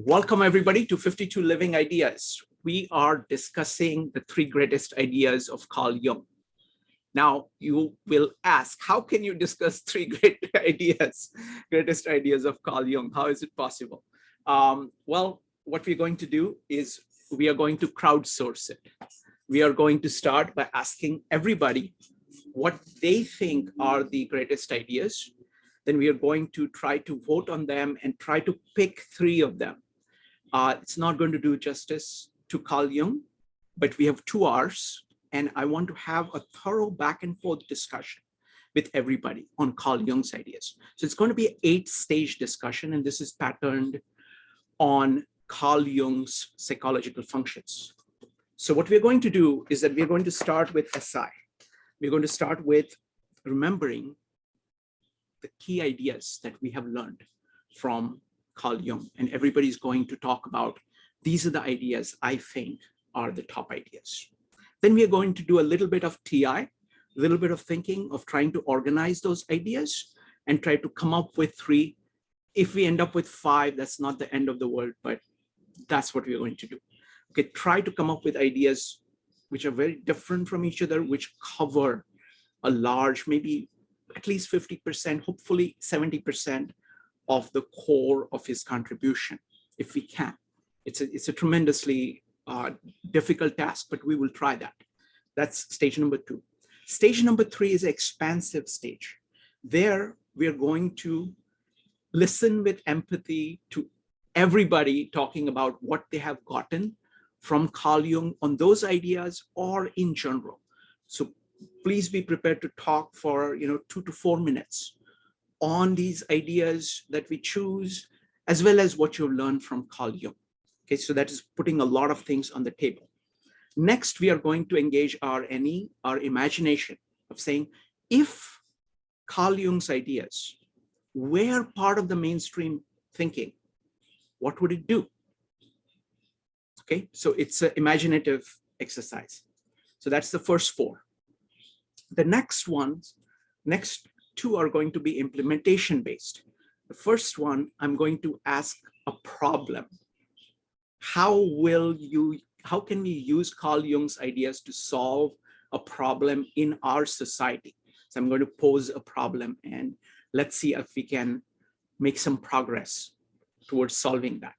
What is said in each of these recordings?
Welcome everybody to 52 Living Ideas. We are discussing the three greatest ideas of Carl Jung. Now you will ask, how can you discuss three greatest ideas of Carl Jung? How is it possible? Well, what we're going to do is we are going to crowdsource it. We are going to start by asking everybody what they think are the greatest ideas. Then we are going to try to vote on them and try to pick three of them. It's not going to do justice to Carl Jung, but we have 2 hours, and I want to have a thorough back and forth discussion with everybody on Carl Jung's ideas. So it's going to be an 8-stage discussion, and this is patterned on Carl Jung's psychological functions. So what we're going to do is that we're going to start with SI. We're going to start with remembering the key ideas that we have learned from Carl Jung, and everybody's going to talk about these are the ideas I think are the top ideas. Then we are going to do a little bit of TI, a little bit of thinking of trying to organize those ideas and try to come up with 3. If we end up with 5, that's not the end of the world, but that's what we're going to do. Okay, try to come up with ideas which are very different from each other, which cover a large, maybe at least 50%, hopefully 70% of the core of his contribution, if we can. It's a tremendously difficult task, but we will try that. That's stage number 2. Stage number 3 is an expansive stage. There, we are going to listen with empathy to everybody talking about what they have gotten from Carl Jung on those ideas or in general. So please be prepared to talk for 2 to 4 minutes on these ideas that we choose, as well as what you've learned from Carl Jung. Okay, so that is putting a lot of things on the table. Next, we are going to engage our NE, our imagination of saying, if Carl Jung's ideas were part of the mainstream thinking, what would it do? Okay, so it's an imaginative exercise. So that's the first 4. The next 2 are going to be implementation based. The first one, I'm going to ask a problem. How can we use Carl Jung's ideas to solve a problem in our society? So I'm going to pose a problem and let's see if we can make some progress towards solving that.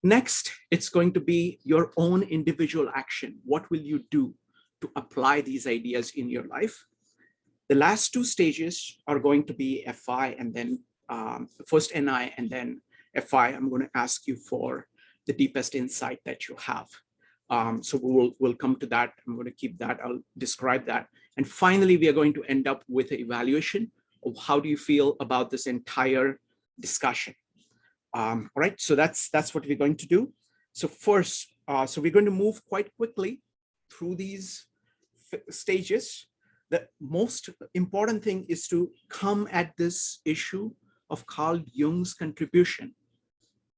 Next, it's going to be your own individual action. What will you do to apply these ideas in your life? The last 2 stages are going to be FI and then first NI and then FI. I'm going to ask you for the deepest insight that you have. So we'll come to that. I'm going to keep that. I'll describe that. And finally, we are going to end up with an evaluation of how do you feel about this entire discussion. All right, so that's what we're going to do. So first, so we're going to move quite quickly through these stages. The most important thing is to come at this issue of Carl Jung's contribution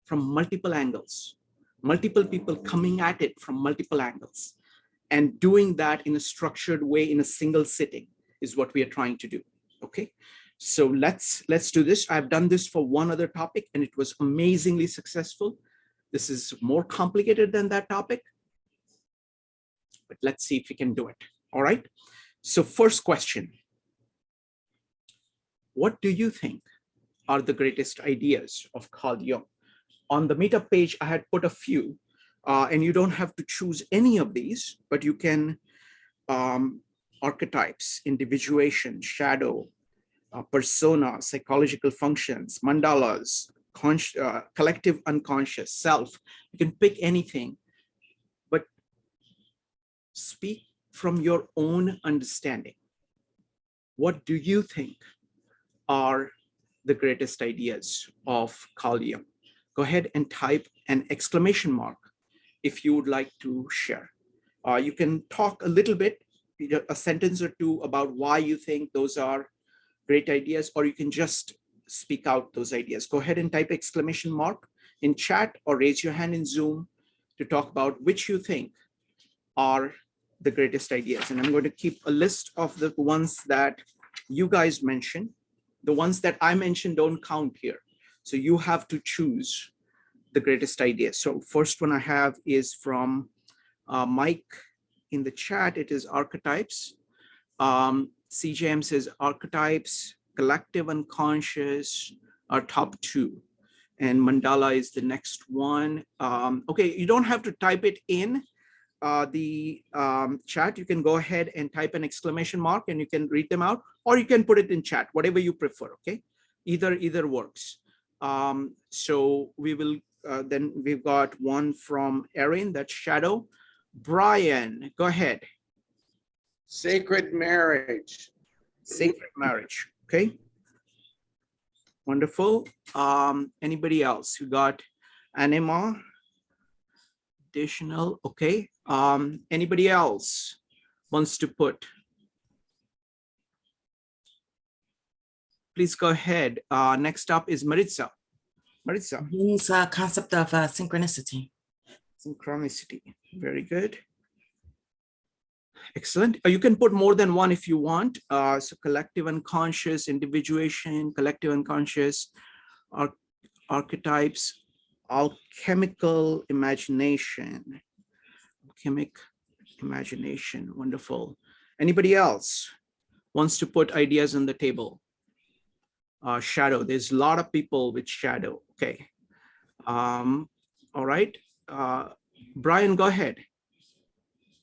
from multiple angles, multiple people coming at it from multiple angles, and doing that in a structured way in a single sitting is what we are trying to do. Okay, so let's do this. I've done this for one other topic and it was amazingly successful. This is more complicated than that topic, but let's see if we can do it. All right. So first question, what do you think are the greatest ideas of Carl Jung? On the meetup page, I had put a few, and you don't have to choose any of these, but you can archetypes, individuation, shadow, persona, psychological functions, mandalas, collective unconscious, self. You can pick anything, but speak from your own understanding. What do you think are the greatest ideas of Carl Jung? Go ahead and type an exclamation mark if you would like to share. You can talk a little bit, a sentence or 2 about why you think those are great ideas, or you can just speak out those ideas. Go ahead and type exclamation mark in chat or raise your hand in Zoom to talk about which you think are the greatest ideas. And I'm going to keep a list of the ones that you guys mentioned. The ones that I mentioned don't count here. So you have to choose the greatest ideas. So first one I have is from Mike in the chat. It is archetypes. CJM says archetypes, collective unconscious are top two. And mandala is the next one. Okay, you don't have to type it in the chat. You can go ahead and type an exclamation mark and you can read them out, or you can put it in chat, whatever you prefer, okay? Either works. So we will, then we've got one from Erin, that's shadow. Brian, go ahead. Sacred marriage. Sacred marriage, okay? Wonderful. Anybody else? You got anima, additional, okay. Anybody else wants to put? Please go ahead. Next up is Maritza. Maritza. Jung's concept of synchronicity. Synchronicity, very good. Excellent. You can put more than one if you want. So collective unconscious, individuation, collective unconscious, archetypes, alchemical imagination. Alchemic imagination, wonderful. Anybody else wants to put ideas on the table? Shadow, there's a lot of people with shadow, okay. All right, Brian, go ahead.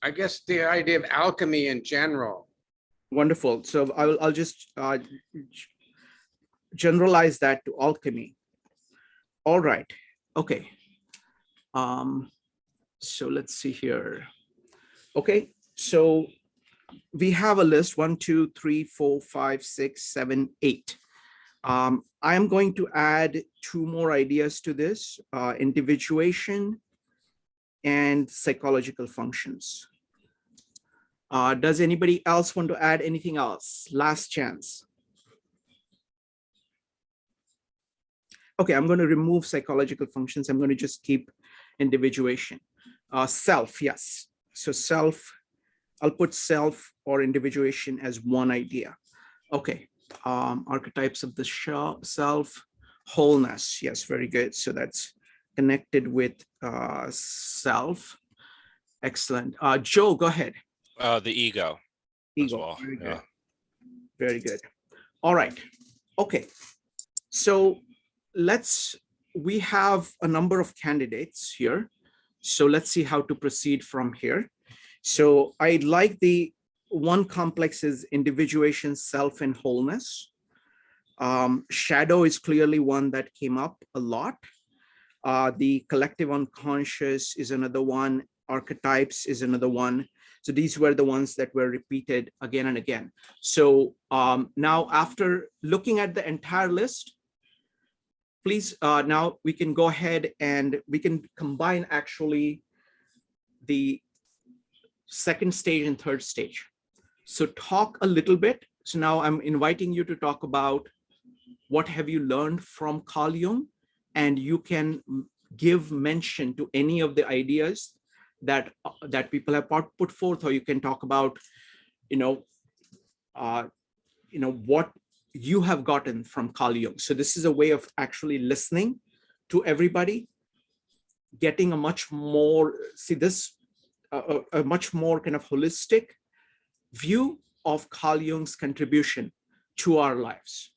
I guess the idea of alchemy in general. Wonderful. So I'll just generalize that to alchemy. All right. Okay. So let's see here. Okay. So we have a list 1, 2, 3, 4, 5, 6, 7, 8. I am going to add 2 more ideas to this, individuation and psychological functions. Does anybody else want to add anything else? Last chance. Okay, I'm going to remove psychological functions. I'm going to just keep individuation. Self, yes. So self, I'll put self or individuation as one idea. Okay, archetypes of the self, wholeness. Yes, very good. So that's connected with self. Excellent. Joe, go ahead. The ego. Ego. Well. Very good. Yeah. Very good. All right. Okay. So we have a number of candidates here. So let's see how to proceed from here. So I like the one complex is individuation, self, and wholeness. Shadow is clearly one that came up a lot. The collective unconscious is another one. Archetypes is another one. So these were the ones that were repeated again and again. So now after looking at the entire list, please, now we can go ahead and we can combine actually the second stage and third stage. So talk a little bit. So now I'm inviting you to talk about what have you learned from Carl Jung, and you can give mention to any of the ideas that people have put forth, or you can talk about, what you have gotten from Carl Jung. So this is a way of actually listening to everybody, getting a much more, a much more kind of holistic view of Carl Jung's contribution to our lives.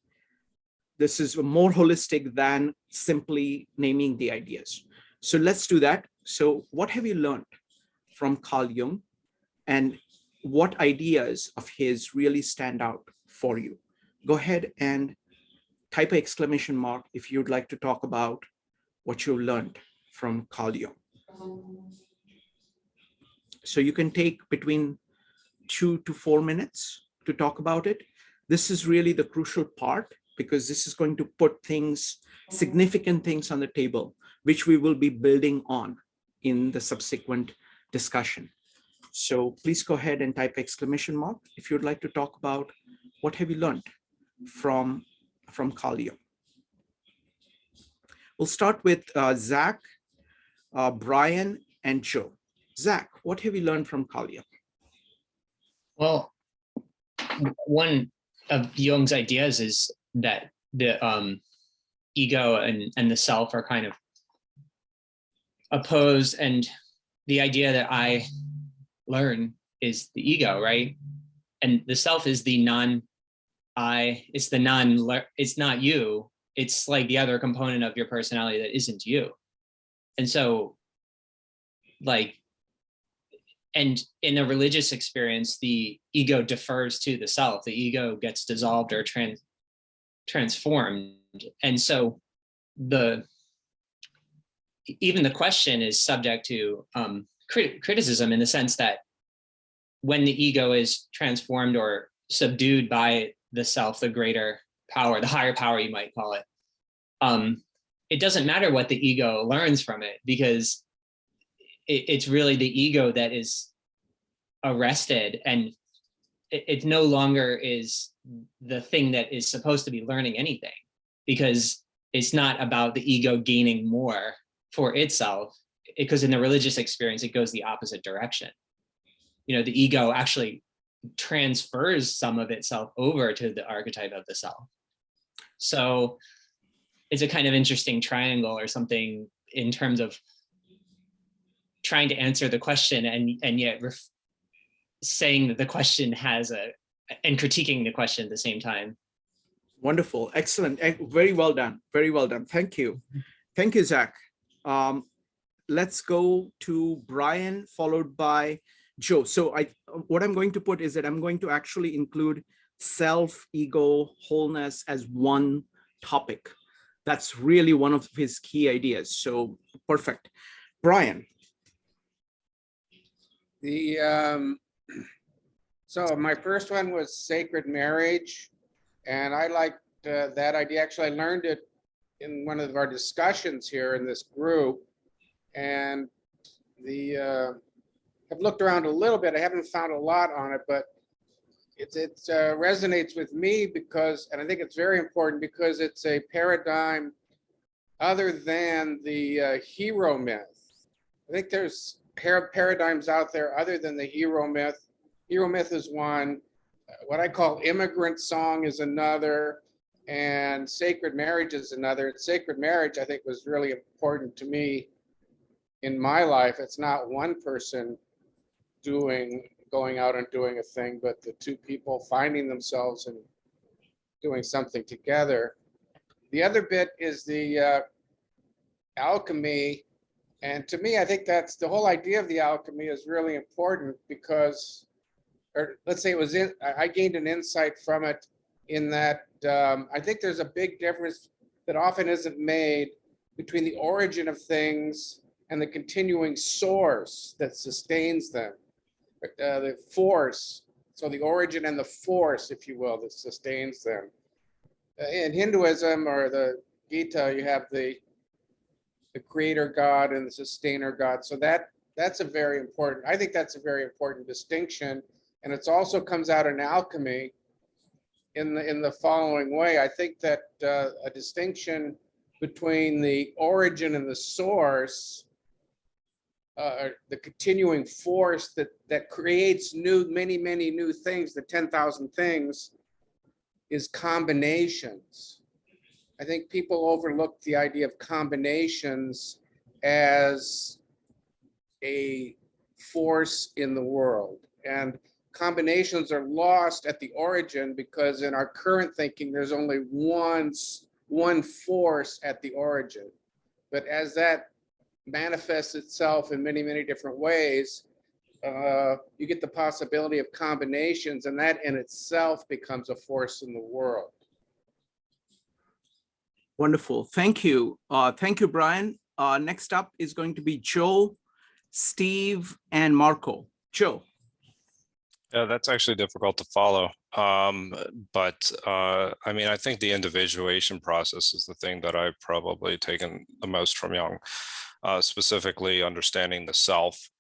This is more holistic than simply naming the ideas. So let's do that. So what have you learned from Carl Jung, and what ideas of his really stand out for you? Go ahead and type an exclamation mark if you'd like to talk about what you learned from Carl Jung. So you can take between 2 to 4 minutes to talk about it. This is really the crucial part, because this is going to put things, significant things on the table, which we will be building on in the subsequent discussion. So please go ahead and type exclamation mark if you'd like to talk about what have you learned from Carl Jung. We'll start with Zach, Brian, and Joe. Zach, what have you learned from Carl Jung? Well, one of Jung's ideas is that the ego and the self are kind of opposed, and the idea that I learn is the ego, right? And the self is the non-I, it's not you. It's like the other component of your personality that isn't you. And so, like, and in a religious experience, the ego defers to the self. The ego gets dissolved or transformed. And so even the question is subject to criticism, in the sense that when the ego is transformed or subdued by the self, the greater power, the higher power, you might call it, it doesn't matter what the ego learns from it, because it's really the ego that is arrested, and it no longer is the thing that is supposed to be learning anything, because it's not about the ego gaining more for itself, because in the religious experience, it goes the opposite direction. You know, the ego actually transfers some of itself over to the archetype of the self. So it's a kind of interesting triangle or something in terms of trying to answer the question and yet saying that the question has and critiquing the question at the same time. Wonderful, excellent, very well done, very well done. Thank you, Zach. Let's go to Brian, followed by Joe. So what I'm going to put is that I'm going to actually include self, ego, wholeness as one topic. That's really one of his key ideas. So perfect, Brian. So my first one was sacred marriage, and I liked that idea. Actually, I learned it in one of our discussions here in this group, and I've looked around a little bit. I haven't found a lot on it, but it resonates with me because, and I think it's very important because it's a paradigm other than the hero myth. I think there's paradigms out there other than the hero myth. Hero myth is one. What I call immigrant song is another, and sacred marriage is another. Sacred marriage, I think, was really important to me in my life. It's not one person going out and doing a thing, but the two people finding themselves and doing something together. The other bit is the alchemy. And to me, I think that's the whole idea of the alchemy is really important because, or let's say I gained an insight from it in that I think there's a big difference that often isn't made between the origin of things and the continuing source that sustains them. The force, so the origin and the force, if you will, that sustains them. In Hinduism or the Gita, you have the creator God and the sustainer God. So that's a very important, I think that's a very important distinction. And it also comes out in alchemy in the following way. I think that a distinction between the origin and the source, the continuing force that creates many new things, the 10,000 things, is combinations. I think people overlook the idea of combinations as a force in the world. And combinations are lost at the origin because in our current thinking, there's only one force at the origin. But as that manifests itself in many different ways, you get the possibility of combinations, and that in itself becomes a force in the world. Wonderful. Thank you. Thank you, Brian. Next up is going to be Joe, Steve, and Marco. Joe. Yeah, that's actually difficult to follow. I mean, I think the individuation process is the thing that I've probably taken the most from Jung, specifically understanding the self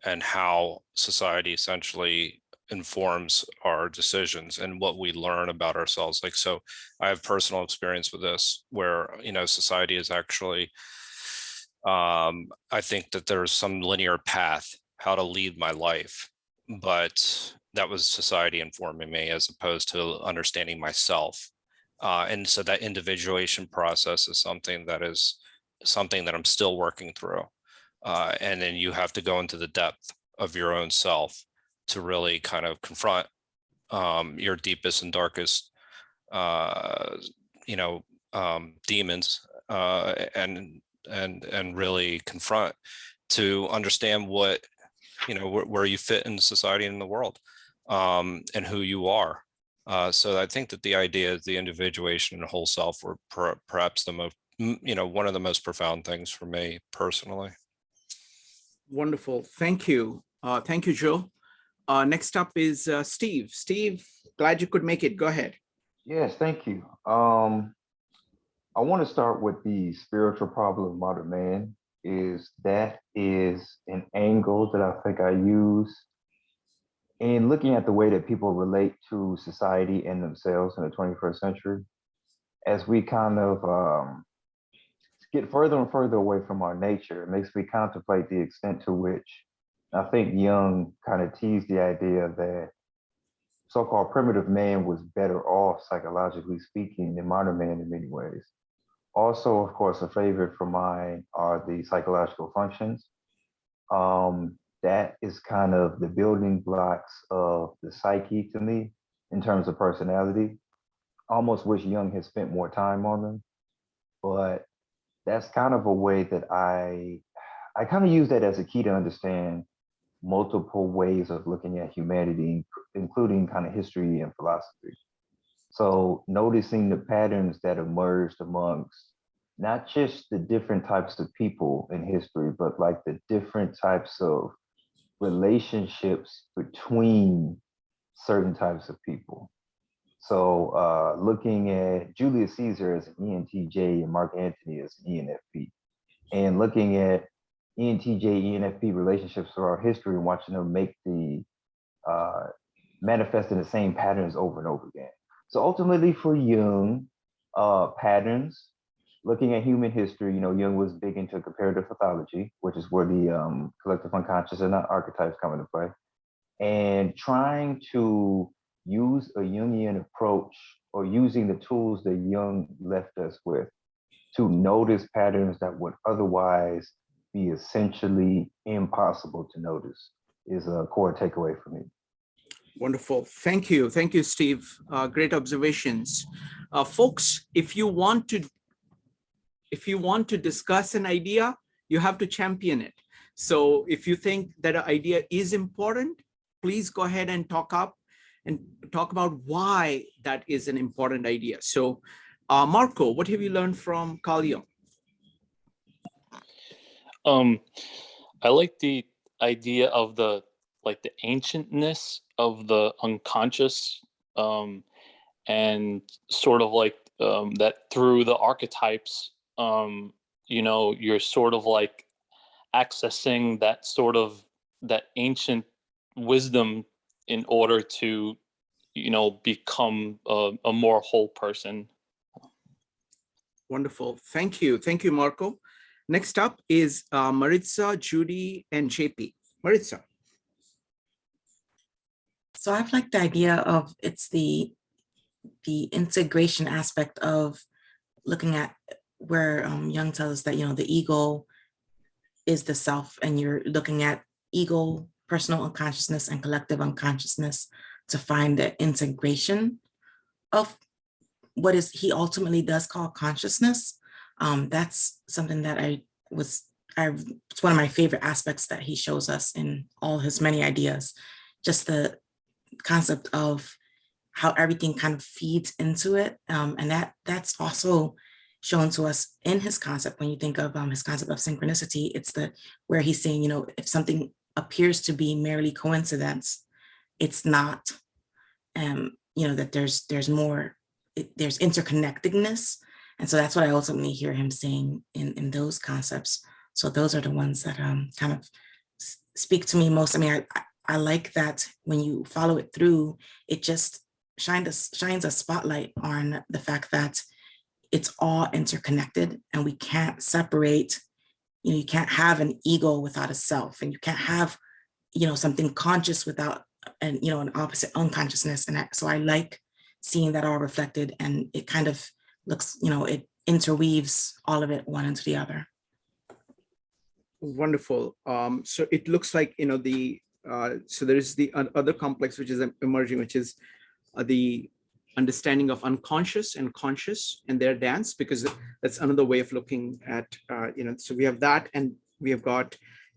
and how society essentially informs our decisions and what we learn about ourselves. Like, so I have personal experience with this where, you know, society is actually, I think that there's some linear path how to lead my life, but that was society informing me as opposed to understanding myself. And so that individuation process is something that I'm still working through. And then you have to go into the depth of your own self to really kind of confront your deepest and darkest, demons, and really confront to understand what, where you fit in society and in the world, and who you are. So I think that the idea of the individuation and whole self were perhaps the most, one of the most profound things for me personally. Wonderful. Thank you. Thank you, Joe. Next up is Steve. Steve, glad you could make it. Go ahead. Yes, thank you. I want to start with the spiritual problem of modern man. Is an angle that I think I use in looking at the way that people relate to society and themselves in the 21st century. As we kind of get further and further away from our nature, it makes me contemplate the extent to which I think Jung kind of teased the idea that so-called primitive man was better off, psychologically speaking, than modern man in many ways. Also, of course, a favorite for mine are the psychological functions. That is kind of the building blocks of the psyche to me in terms of personality. Almost wish Jung had spent more time on them, but that's kind of a way that I kind of use that as a key to understand multiple ways of looking at humanity, including kind of history and philosophy. So noticing the patterns that emerged amongst not just the different types of people in history, but like the different types of relationships between certain types of people. So looking at Julius Caesar as an ENTJ and Mark Antony as an ENFP, and looking at ENTJ, ENFP relationships throughout history and watching them make the manifest in the same patterns over and over again. So ultimately for Jung, patterns, looking at human history, Jung was big into comparative pathology, which is where the collective unconscious and archetypes come into play, and trying to use a Jungian approach or using the tools that Jung left us with to notice patterns that would otherwise be essentially impossible to notice is a core takeaway for me. Wonderful. Thank you. Thank you, Steve. Great observations. Folks, if you want to discuss an idea, you have to champion it. So if you think that an idea is important, please go ahead and talk about why that is an important idea. So Marco, what have you learned from Carl Jung? I like the idea of the ancientness of the unconscious, and sort of like that through the archetypes, you're sort of like accessing that ancient wisdom in order to, become a more whole person. Wonderful. Thank you. Thank you, Marco. Next up is Maritza, Judy, and JP. Maritza. So I've liked the idea of it's the integration aspect of looking at where Jung tells us that, the ego is the self, and you're looking at ego, personal unconsciousness, and collective unconsciousness to find the integration of what is he ultimately does call consciousness. That's something that it's one of my favorite aspects that he shows us in all his many ideas, just the concept of how everything kind of feeds into it. And that's also shown to us in his concept. When you think of his concept of synchronicity, it's where he's saying, if something appears to be merely coincidence, it's not, that there's more, there's interconnectedness. And so that's what I ultimately hear him saying in those concepts. So those are the ones that kind of speak to me most. I mean, I like that when you follow it through, it just shines a spotlight on the fact that it's all interconnected, and we can't separate, you can't have an ego without a self, and you can't have, something conscious without an opposite unconsciousness. And so I like seeing that all reflected, and it kind of looks, it interweaves all of it one into the other. Wonderful. So it looks like, so there is the other complex which is emerging, which is the understanding of unconscious and conscious and their dance, because that's another way of looking at, so we have that, and we have got,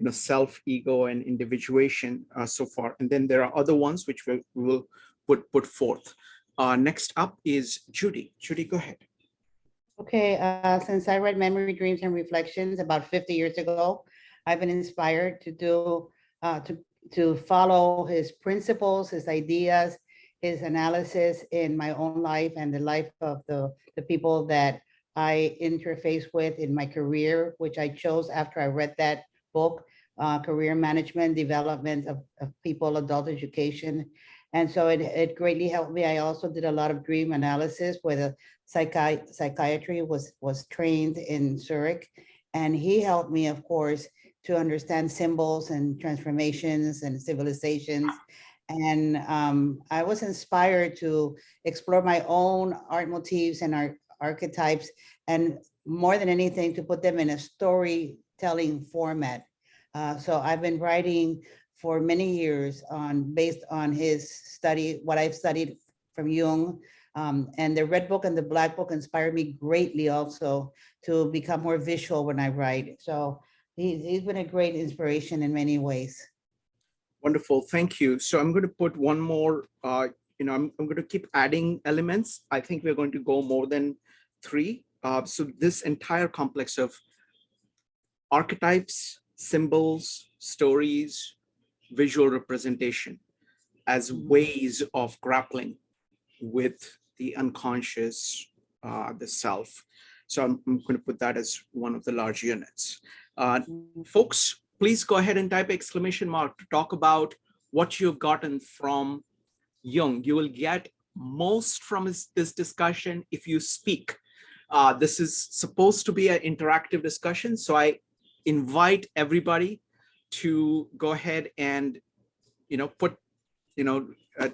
self, ego, and individuation so far. And then there are other ones which we will put forth. Next up is Judy. Judy, go ahead. Okay, since I read Memory, Dreams, and Reflections about 50 years ago, I've been inspired to do, to follow his principles, his ideas, his analysis in my own life and the life of the people that I interface with in my career, which I chose after I read that book, Career Management, Development of People, Adult Education. And so it greatly helped me. I also did a lot of dream analysis where the psychiatry was trained in Zurich. And he helped me, of course, to understand symbols and transformations and civilizations. And I was inspired to explore my own art motifs and archetypes, and more than anything, to put them in a storytelling format. So I've been writing for many years based on his study, what I've studied from Jung. And the Red Book and the Black Book inspired me greatly also to become more visual when I write. So he's been a great inspiration in many ways. Wonderful, thank you. So I'm going to put one more, I'm going to keep adding elements. I think we're going to go more than 3. So this entire complex of archetypes, symbols, stories, visual representation as ways of grappling with the unconscious, the self. So I'm going to put that as one of the large units. Folks, please go ahead and type ! To talk about what you've gotten from Jung. You will get most from this discussion if you speak. This is supposed to be an interactive discussion, so I invite everybody to go ahead and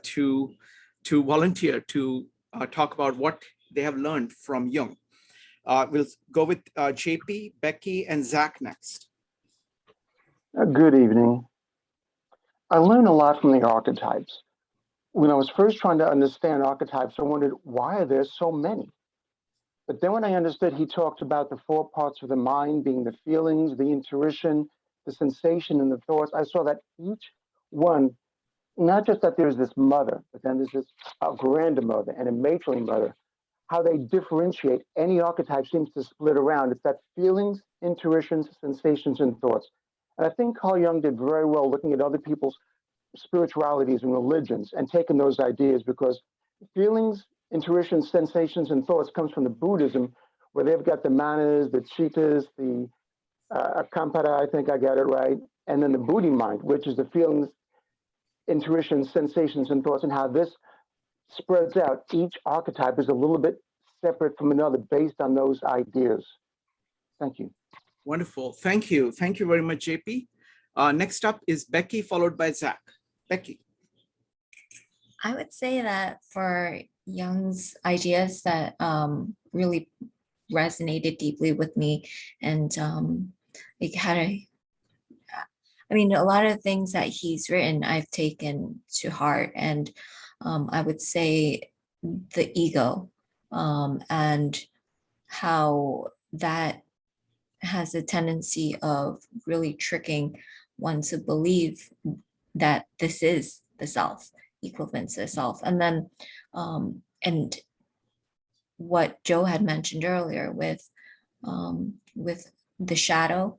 to volunteer to talk about what they have learned from Jung. We'll go with JP, Becky, and Zach next. Good evening. I learned a lot from the archetypes. When I was first trying to understand archetypes, I wondered, why are there so many? But then when I understood he talked about the 4 parts of the mind being the feelings, the intuition, the sensation, and the thoughts, I saw that each one, not just that there's this mother, but then there's this grandmother and a matronly mother, how they differentiate. Any archetype seems to split around. It's that feelings, intuitions, sensations, and thoughts. And I think Carl Jung did very well looking at other people's spiritualities and religions and taking those ideas, because feelings, intuition, sensations, and thoughts comes from the Buddhism, where they've got the manas, the chittas, the akampara, I think I got it right, and then the Buddhi mind, which is the feelings, intuition, sensations, and thoughts, and how this spreads out. Each archetype is a little bit separate from another based on those ideas. Thank you. Wonderful. Thank you. Thank you very much, JP. Next up is Becky, followed by Zach. Becky. I would say that for Jung's ideas that really resonated deeply with me, and it had a lot of things that he's written I've taken to heart, and I would say the ego and how that has a tendency of really tricking one to believe that this is the self, equivalent to the self. And then and what Joe had mentioned earlier with the shadow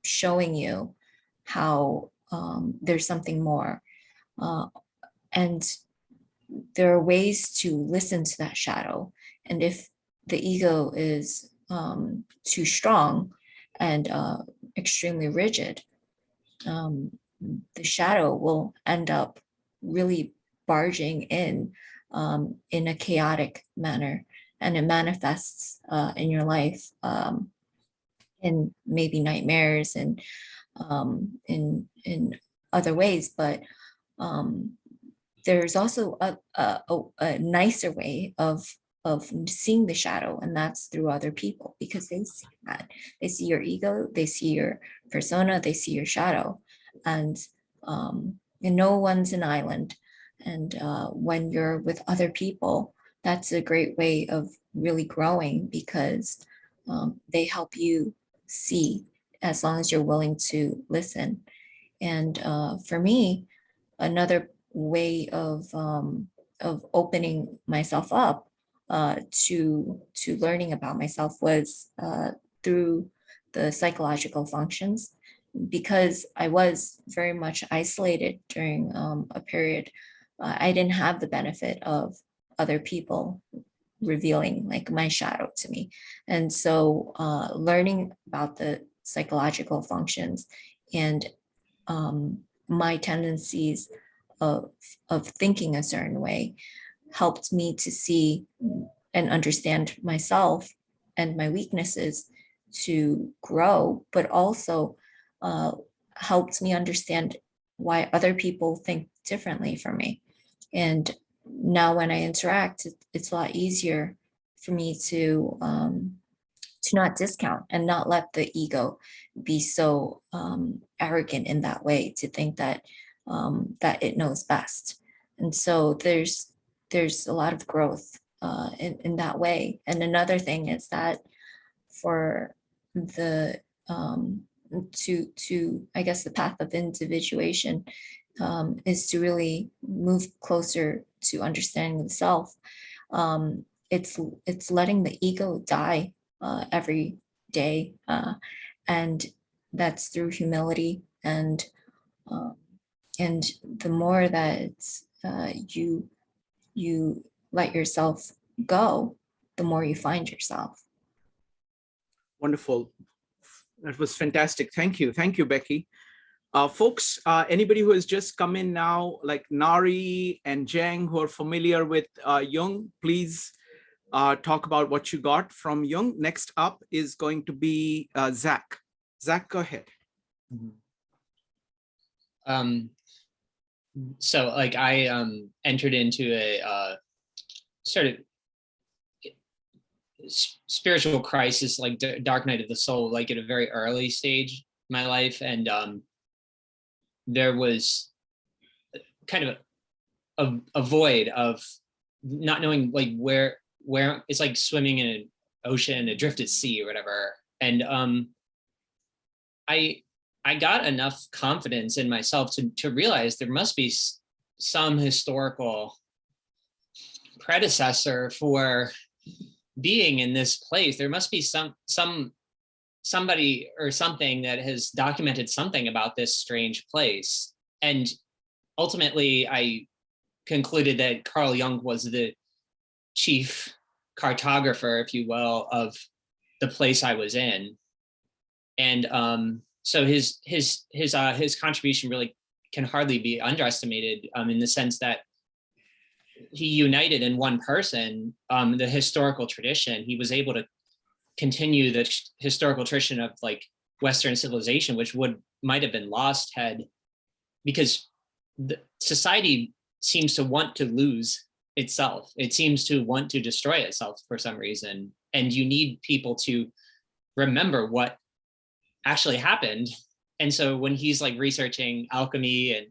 showing you how there's something more, and there are ways to listen to that shadow. And if the ego is too strong and extremely rigid, the shadow will end up really barging in a chaotic manner, and it manifests in your life in maybe nightmares and in other ways. But there's also a nicer way of seeing the shadow, and that's through other people, because they see that. They see your ego, they see your persona, they see your shadow, and no one's an island. And when you're with other people, that's a great way of really growing, because they help you see, as long as you're willing to listen. And for me, another way of opening myself up to learning about myself was through the psychological functions, because I was very much isolated during a period. I didn't have the benefit of other people revealing like my shadow to me. And so learning about the psychological functions and my tendencies of thinking a certain way helped me to see and understand myself and my weaknesses to grow, but also helped me understand why other people think differently from me. And now when I interact, it's a lot easier for me to not discount and not let the ego be so arrogant in that way, to think that that it knows best. And so there's a lot of growth in that way. And another thing is that for the to I guess the path of individuation is to really move closer to understanding the self. It's letting the ego die every day, and that's through humility. And the more that you let yourself go, the more you find yourself. Wonderful. That was fantastic. Thank you. Thank you, Becky. Folks, anybody who has just come in now, like Nari and Jung, who are familiar with Jung, please talk about what you got from Jung. Next up is going to be Zach. Zach, go ahead. So like I entered into a sort of spiritual crisis, like dark night of the soul, like at a very early stage in my life. And there was kind of a void of not knowing like where it's like swimming in an ocean, a drifted sea or whatever. And I got enough confidence in myself to realize there must be some historical predecessor for being in this place. There must be somebody or something that has documented something about this strange place. And ultimately, I concluded that Carl Jung was the chief cartographer, if you will, of the place I was in. And so his contribution really can hardly be underestimated, in the sense that he united in one person the historical tradition. He was able to continue the historical tradition of like Western civilization, which might have been lost because the society seems to want to lose itself. It seems to want to destroy itself for some reason. And you need people to remember what actually happened. And so when he's like researching alchemy and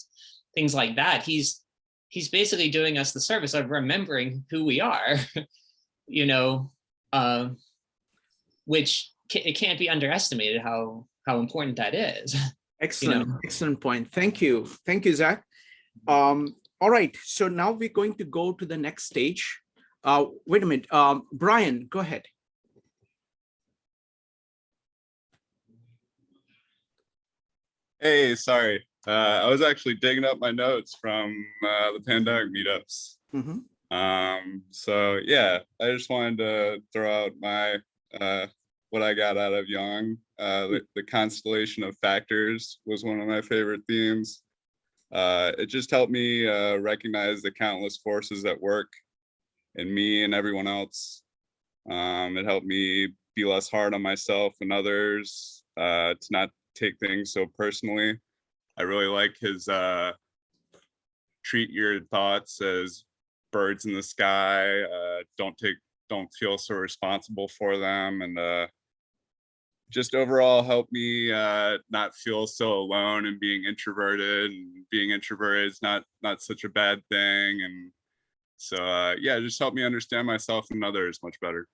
things like that, he's basically doing us the service of remembering who we are, which it can't be underestimated how important that is. Excellent, excellent point. Thank you. Thank you, Zach. All right, so now we're going to go to the next stage. Wait a minute, Brian, go ahead. Hey, sorry. I was actually digging up my notes from the pandemic meetups. So yeah, I just wanted to throw out my what I got out of Jung. The constellation of factors was one of my favorite themes. It just helped me recognize the countless forces at work in me and everyone else. It helped me be less hard on myself and others, to not take things so personally. I really like his treat your thoughts as birds in the sky. Don't take don't feel so responsible for them, and just overall help me not feel so alone and being introverted, and being introverted is not such a bad thing. And so yeah, just help me understand myself and others much better.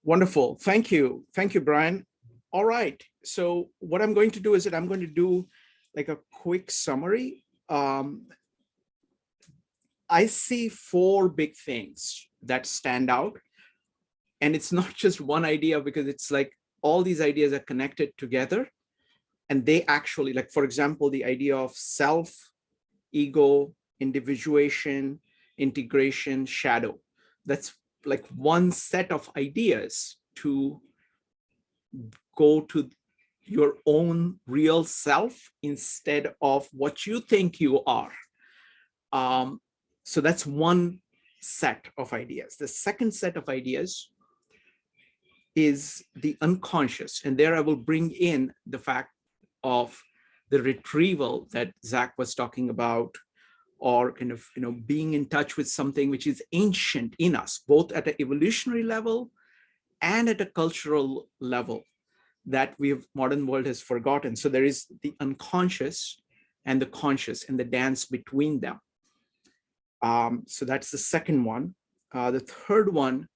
Wonderful. Thank you. Thank you, Brian. All right. So what I'm going to do is that I'm going to do like a quick summary. I see 4 big things that stand out. And it's not just one idea, because it's like all these ideas are connected together. And they actually, like, for example, the idea of self, ego, individuation, integration, shadow. That's like one set of ideas to go to your own real self instead of what you think you are. So that's one set of ideas. The second set of ideas is the unconscious. And there I will bring in the fact of the retrieval that Zach was talking about, or kind of, being in touch with something which is ancient in us, both at an evolutionary level and at a cultural level that modern world has forgotten. So there is the unconscious and the conscious and the dance between them. So that's the second one. The third one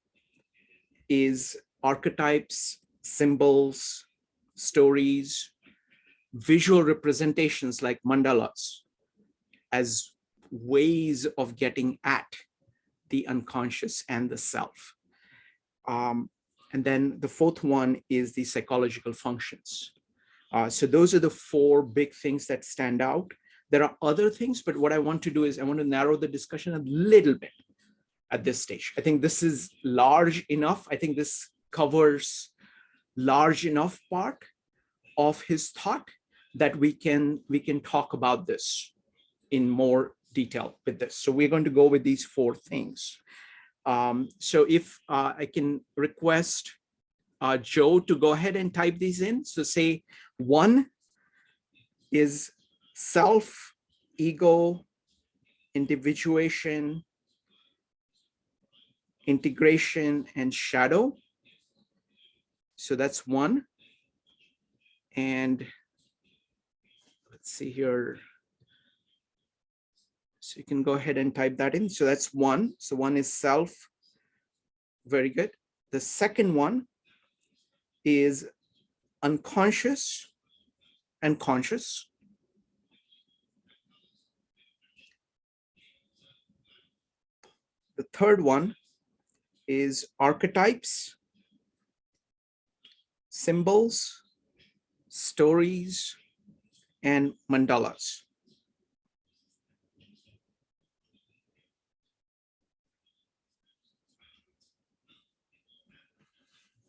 is archetypes, symbols, stories, visual representations like mandalas as ways of getting at the unconscious and the self. And then the fourth one is the psychological functions. So those are the 4 big things that stand out. There are other things, but what I want to do is I want to narrow the discussion a little bit at this stage. I think this is large enough. I think this covers large enough part of his thought that we can talk about this in more detail with this. So we're going to go with these 4 things. So if I can request Joe to go ahead and type these in. So say 1 is self, ego, individuation, integration, and shadow. So that's 1. And let's see here. So you can go ahead and type that in. So that's 1. So 1 is self. Very good. The second one is unconscious and conscious. The third one is archetypes, symbols, stories, and mandalas.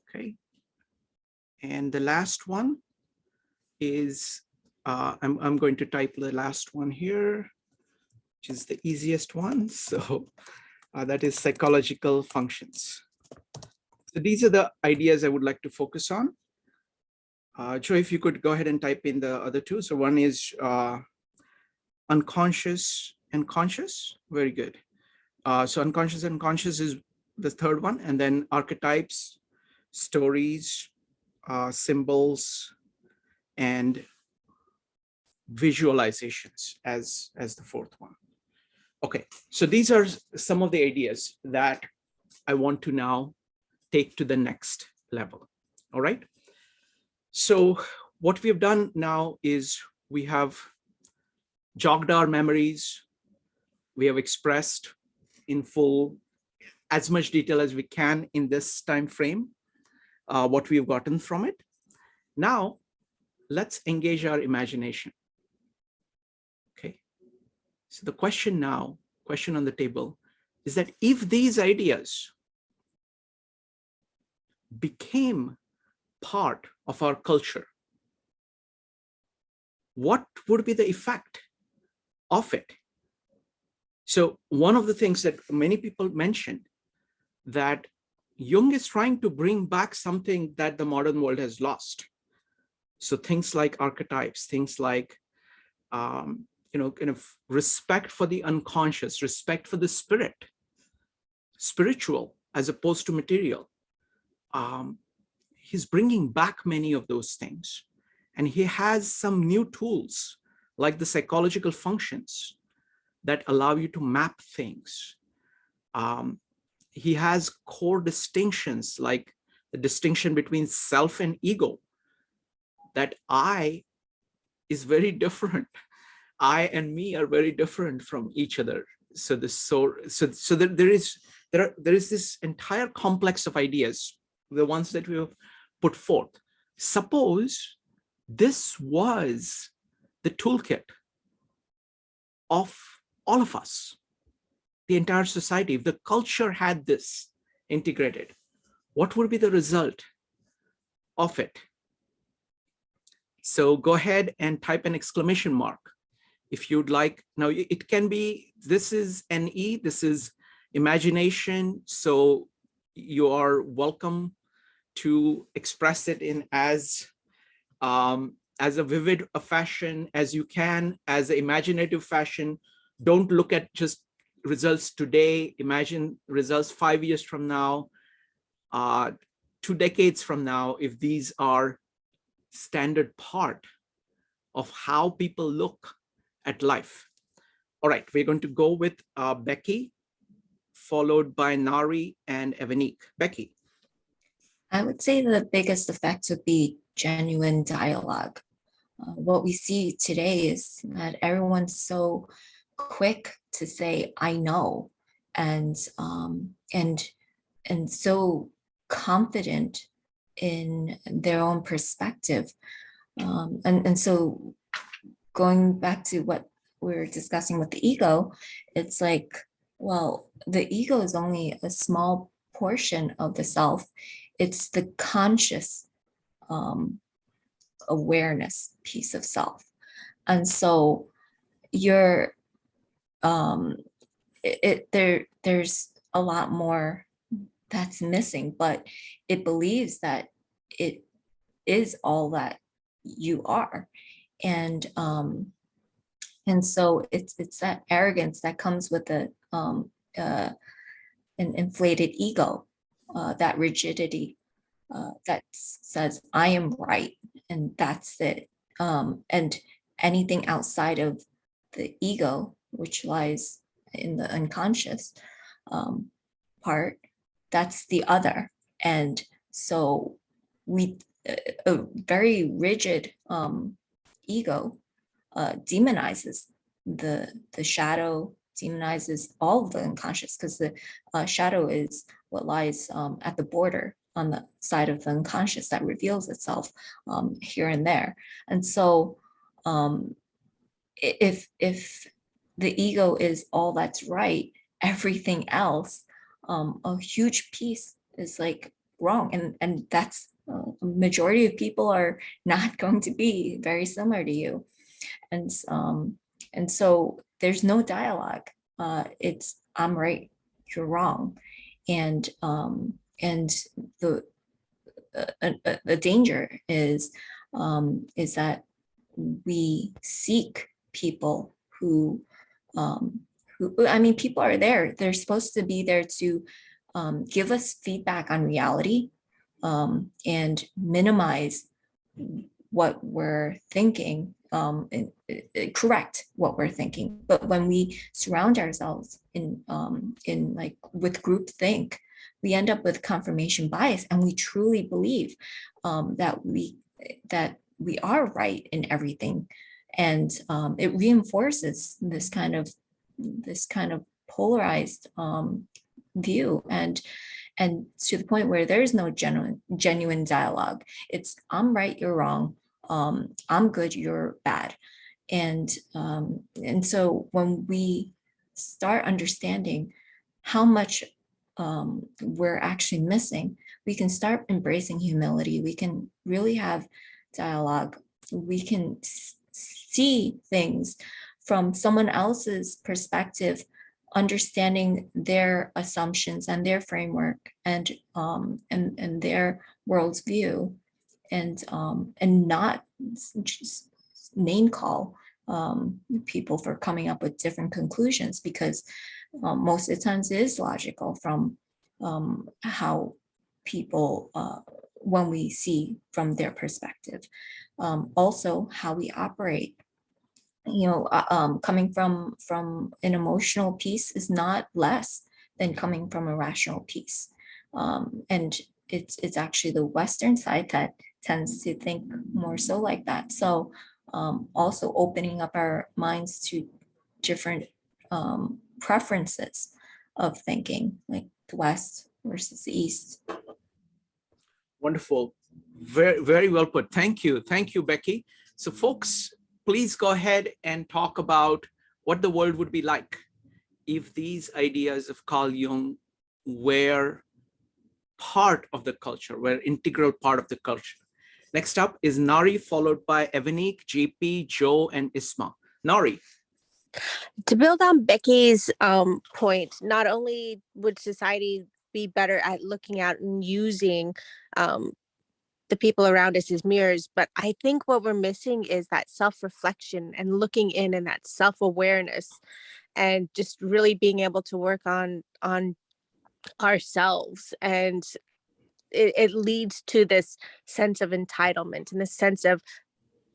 Okay. And the last one is, I'm going to type the last one here, which is the easiest one. So that is psychological functions. So these are the ideas I would like to focus on. Joe, if you could go ahead and type in the other 2. So one is unconscious and conscious. Very good. So unconscious and conscious is the third one. And then archetypes, stories, symbols, and visualizations as the fourth one. Okay, so these are some of the ideas that I want to now take to the next level. All right. So what we've done now is we have jogged our memories. We have expressed in full, as much detail as we can in this time frame, what we've gotten from it. Now, let's engage our imagination. Okay. So the question now, question on the table, is that if these ideas became part of our culture, what would be the effect of it? So one of the things that many people mentioned, that Jung is trying to bring back something that the modern world has lost. So things like archetypes, things like, kind of respect for the unconscious, respect for the spirit, spiritual as opposed to material. He's bringing back many of those things. And he has some new tools like the psychological functions that allow you to map things. He has core distinctions like the distinction between self and ego, that I is very different. I and me are very different from each other. So there is this entire complex of ideas, the ones that we have put forth. Suppose this was the toolkit of all of us, the entire society. If the culture had this integrated, what would be the result of it? So go ahead and type an exclamation mark if you'd like. Now it can be, this is NE, this is imagination. So you are welcome to express it in as a vivid a fashion as you can, as an imaginative fashion. Don't look at just results today. Imagine results 5 years from now, 2 decades from now, if these are standard part of how people look at life. All right, we're going to go with Becky, followed by Nari and Evanique. Becky. I would say the biggest effect would be genuine dialogue. What we see today is that everyone's so quick to say, I know, and so confident in their own perspective. And so going back to what we were discussing with the ego, it's like, well, the ego is only a small portion of the self. It's the conscious awareness piece of self. And so you're there's a lot more that's missing, but it believes that it is all that you are. And so it's that arrogance that comes with an inflated ego, that rigidity that says, I am right, and that's it. And anything outside of the ego, which lies in the unconscious part, that's the other. And so a very rigid ego demonizes the shadow, demonizes all of the unconscious, because the shadow is what lies at the border on the side of the unconscious that reveals itself here and there. And so if the ego is all that's right, everything else, a huge piece is like wrong. And that's a majority of people are not going to be very similar to you. And so there's no dialogue. It's I'm right, you're wrong. And the danger is that we seek people who I mean, people are there. They're supposed to be there to give us feedback on reality and minimize what we're thinking, correct what we're thinking. But when we surround ourselves in like with groupthink, we end up with confirmation bias, and we truly believe that we are right in everything, and it reinforces this kind of polarized view, and to the point where there is no genuine dialogue. It's I'm right, you're wrong. I'm good, you're bad. And so when we start understanding how much we're actually missing, we can start embracing humility. We can really have dialogue. We can see things from someone else's perspective, understanding their assumptions and their framework and their world's view, and not just name call people for coming up with different conclusions, because most of the times it is logical from how people, when we see from their perspective. Also, how we operate. Coming from an emotional piece is not less than coming from a rational piece. And it's actually the Western side that tends to think more so like that. So also opening up our minds to different preferences of thinking, like the West versus the East. Wonderful. Very, very well put. Thank you. Thank you, Becky. So folks, please go ahead and talk about what the world would be like if these ideas of Carl Jung were part of the culture, were integral part of the culture. Next up is Nari, followed by Evanik, JP, Joe, and Isma. Nari. To build on Becky's point, not only would society be better at looking at and using the people around us as mirrors, but I think what we're missing is that self-reflection and looking in and that self-awareness and just really being able to work on ourselves. And it leads to this sense of entitlement and this sense of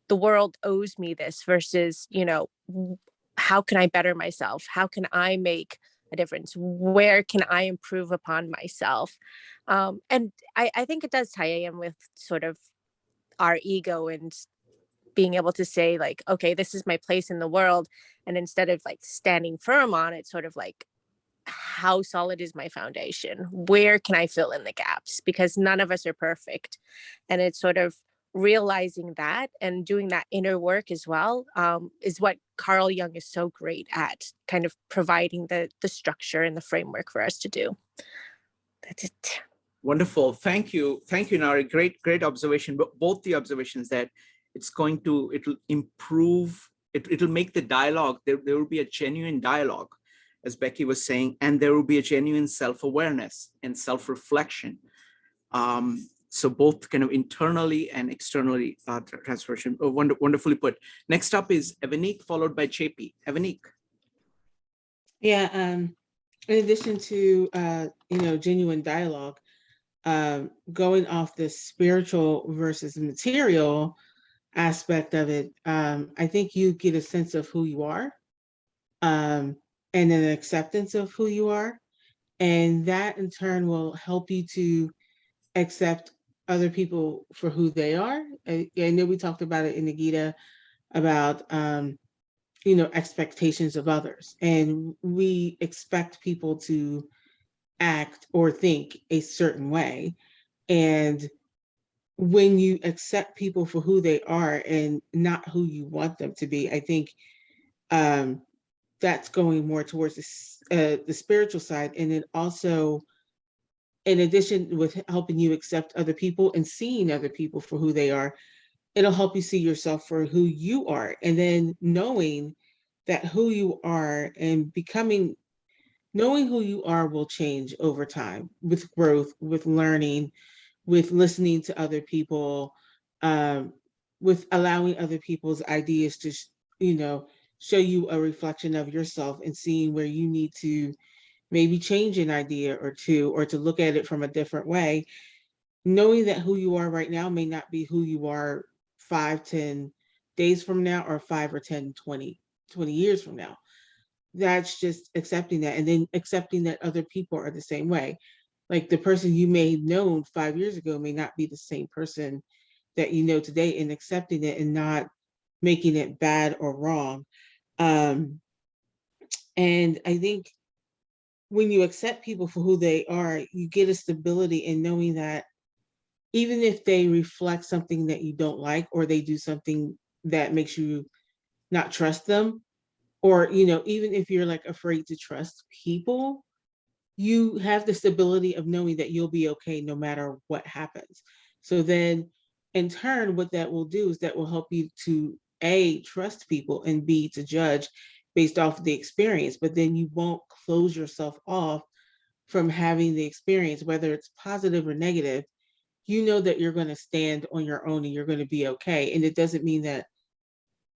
the world owes me this versus, how can I better myself? How can I make a difference? Where can I improve upon myself? And I think it does tie in with sort of our ego and being able to say like, okay, this is my place in the world. And instead of like standing firm on it, sort of like, how solid is my foundation? Where can I fill in the gaps? Because none of us are perfect. And it's sort of realizing that and doing that inner work as well is what Carl Jung is so great at, kind of providing the structure and the framework for us to do. That's it. Wonderful. Thank you. Thank you, Nari. Great observation. But both the observations that it'll improve, it'll make the dialogue, there will be a genuine dialogue, as Becky was saying, and there will be a genuine self-awareness and self-reflection. So both kind of internally and externally transformation. Wonderfully put. Next up is Evanik, followed by JP. Evanik. Yeah, in addition to, genuine dialogue, going off the spiritual versus material aspect of it, I think you get a sense of who you are, and an acceptance of who you are. And that in turn will help you to accept other people for who they are. I know we talked about it in the Gita about, expectations of others. And we expect people to act or think a certain way. And when you accept people for who they are and not who you want them to be, I think that's going more towards the spiritual side. And then also, in addition with helping you accept other people and seeing other people for who they are, it'll help you see yourself for who you are. And then knowing that who you are and knowing who you are will change over time with growth, with learning, with listening to other people, with allowing other people's ideas to, show you a reflection of yourself and seeing where you need to maybe change an idea or two, or to look at it from a different way. Knowing that who you are right now may not be who you are 5-10 days from now, or 5 or 10, 20 years from now. That's just accepting that, and then accepting that other people are the same way. Like the person you may have known 5 years ago may not be the same person that you know today, and accepting it and not making it bad or wrong. And I think when you accept people for who they are, you get a stability in knowing that even if they reflect something that you don't like, or they do something that makes you not trust them, or, even if you're like afraid to trust people, you have the stability of knowing that you'll be okay no matter what happens. So then in turn, what that will do is that will help you to A, trust people, and B, to judge based off the experience, but then you won't close yourself off from having the experience, whether it's positive or negative. You know that you're going to stand on your own and you're going to be okay. And it doesn't mean that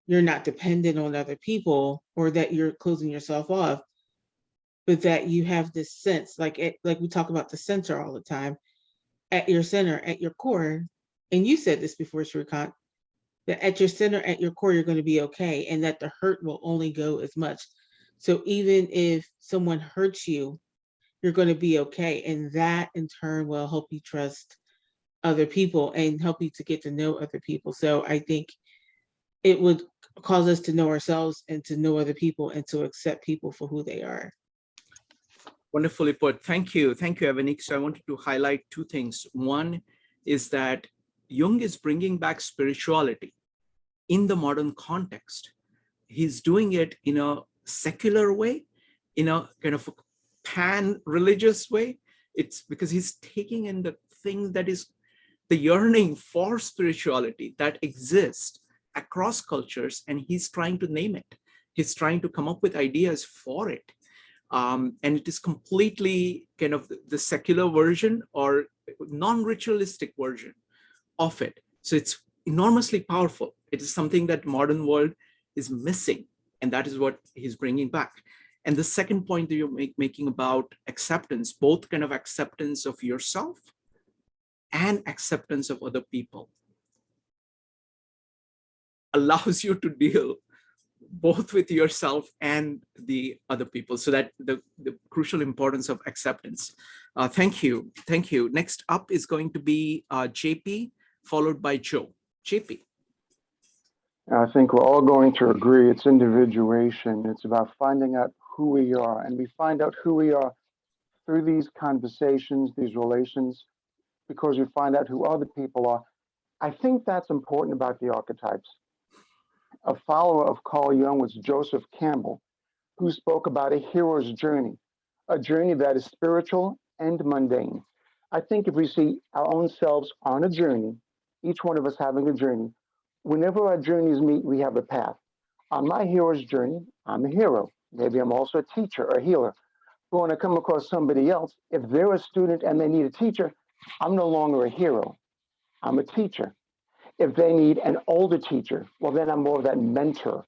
you're not dependent on other people or that you're closing yourself off. but that you have this sense, like we talk about the center all the time, at your center, at your core. And you said this before, Shrikant, that at your center, at your core, you're going to be okay, and that the hurt will only go as much. So even if someone hurts you, you're going to be okay. And that in turn will help you trust other people and help you to get to know other people. So I think it would cause us to know ourselves and to know other people and to accept people for who they are. Wonderfully put. Thank you. Thank you, Evanik. So I wanted to highlight two things. One is that Jung is bringing back spirituality in the modern context. He's doing it in a secular way, in a kind of pan-religious way. It's because he's taking in the thing that is the yearning for spirituality that exists across cultures, and he's trying to name it. He's trying to come up with ideas for it. And it is completely kind of the secular version or non-ritualistic version of it. So it's enormously powerful. It is something that modern world is missing, and that is what he's bringing back. And the second point that you're making about acceptance, both kind of acceptance of yourself and acceptance of other people, allows you to deal both with yourself and the other people. So that the crucial importance of acceptance. Thank you. Thank you. Next up is going to be JP, followed by Joe. JP. I think we're all going to agree it's individuation. It's about finding out who we are, and we find out who we are through these conversations, these relations, because we find out who other people are. I think that's important about the archetypes. A follower of Carl Jung was Joseph Campbell, who spoke about a hero's journey, a journey that is spiritual and mundane. I think if we see our own selves on a journey, each one of us having a journey, whenever our journeys meet, we have a path. On my hero's journey, I'm a hero. Maybe I'm also a teacher or a healer. But when I come across somebody else, if they're a student and they need a teacher, I'm no longer a hero. I'm a teacher. If they need an older teacher, well, then I'm more of that mentor.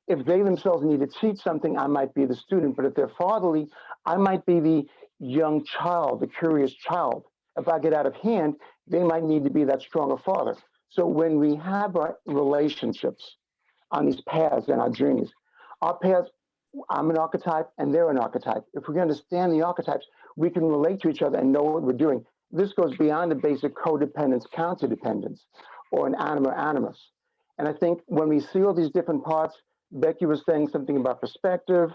If they themselves need to teach something, I might be the student. But if they're fatherly, I might be the young child, the curious child. If I get out of hand, they might need to be that stronger father. So when we have our relationships on these paths and our journeys, our paths, I'm an archetype and they're an archetype. If we understand the archetypes, we can relate to each other and know what we're doing. This goes beyond the basic codependence, counterdependence, or an anima animus. And I think when we see all these different parts, Becky was saying something about perspective.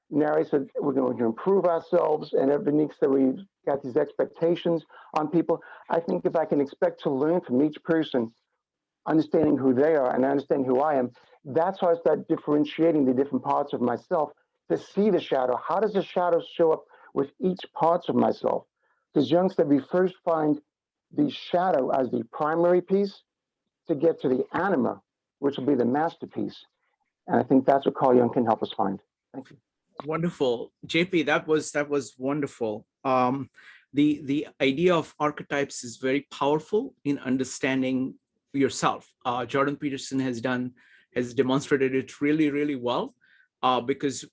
Nary said we're going to improve ourselves, and Evanique said we've got these expectations on people. I think if I can expect to learn from each person, understanding who they are and understanding who I am, that's how I start differentiating the different parts of myself to see the shadow. How does the shadow show up with each parts of myself? Because Jung said we first find the shadow as the primary piece to get to the anima, which will be the masterpiece. And I think that's what Carl Jung can help us find. Thank you. Wonderful. JP, that was wonderful. The idea of archetypes is very powerful in understanding yourself. Jordan Peterson has demonstrated it really, really well, because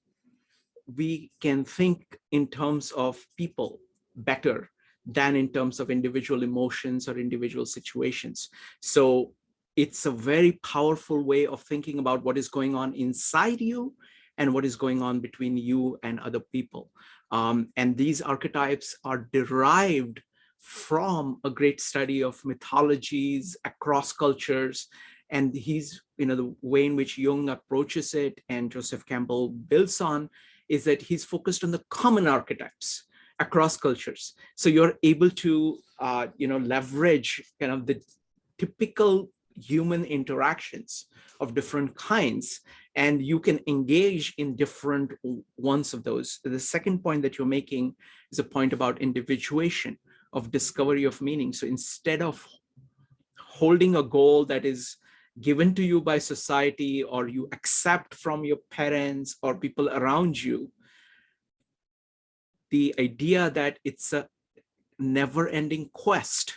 we can think in terms of people better than in terms of individual emotions or individual situations. So it's a very powerful way of thinking about what is going on inside you and what is going on between you and other people. And these archetypes are derived from a great study of mythologies across cultures. And the way in which Jung approaches it and Joseph Campbell builds on is that he's focused on the common archetypes across cultures. So you're able to, leverage kind of the typical human interactions of different kinds, and you can engage in different ones of those. The second point that you're making is a point about individuation, of discovery of meaning. So instead of holding a goal that is given to you by society or you accept from your parents or people around you, the idea that it's a never-ending quest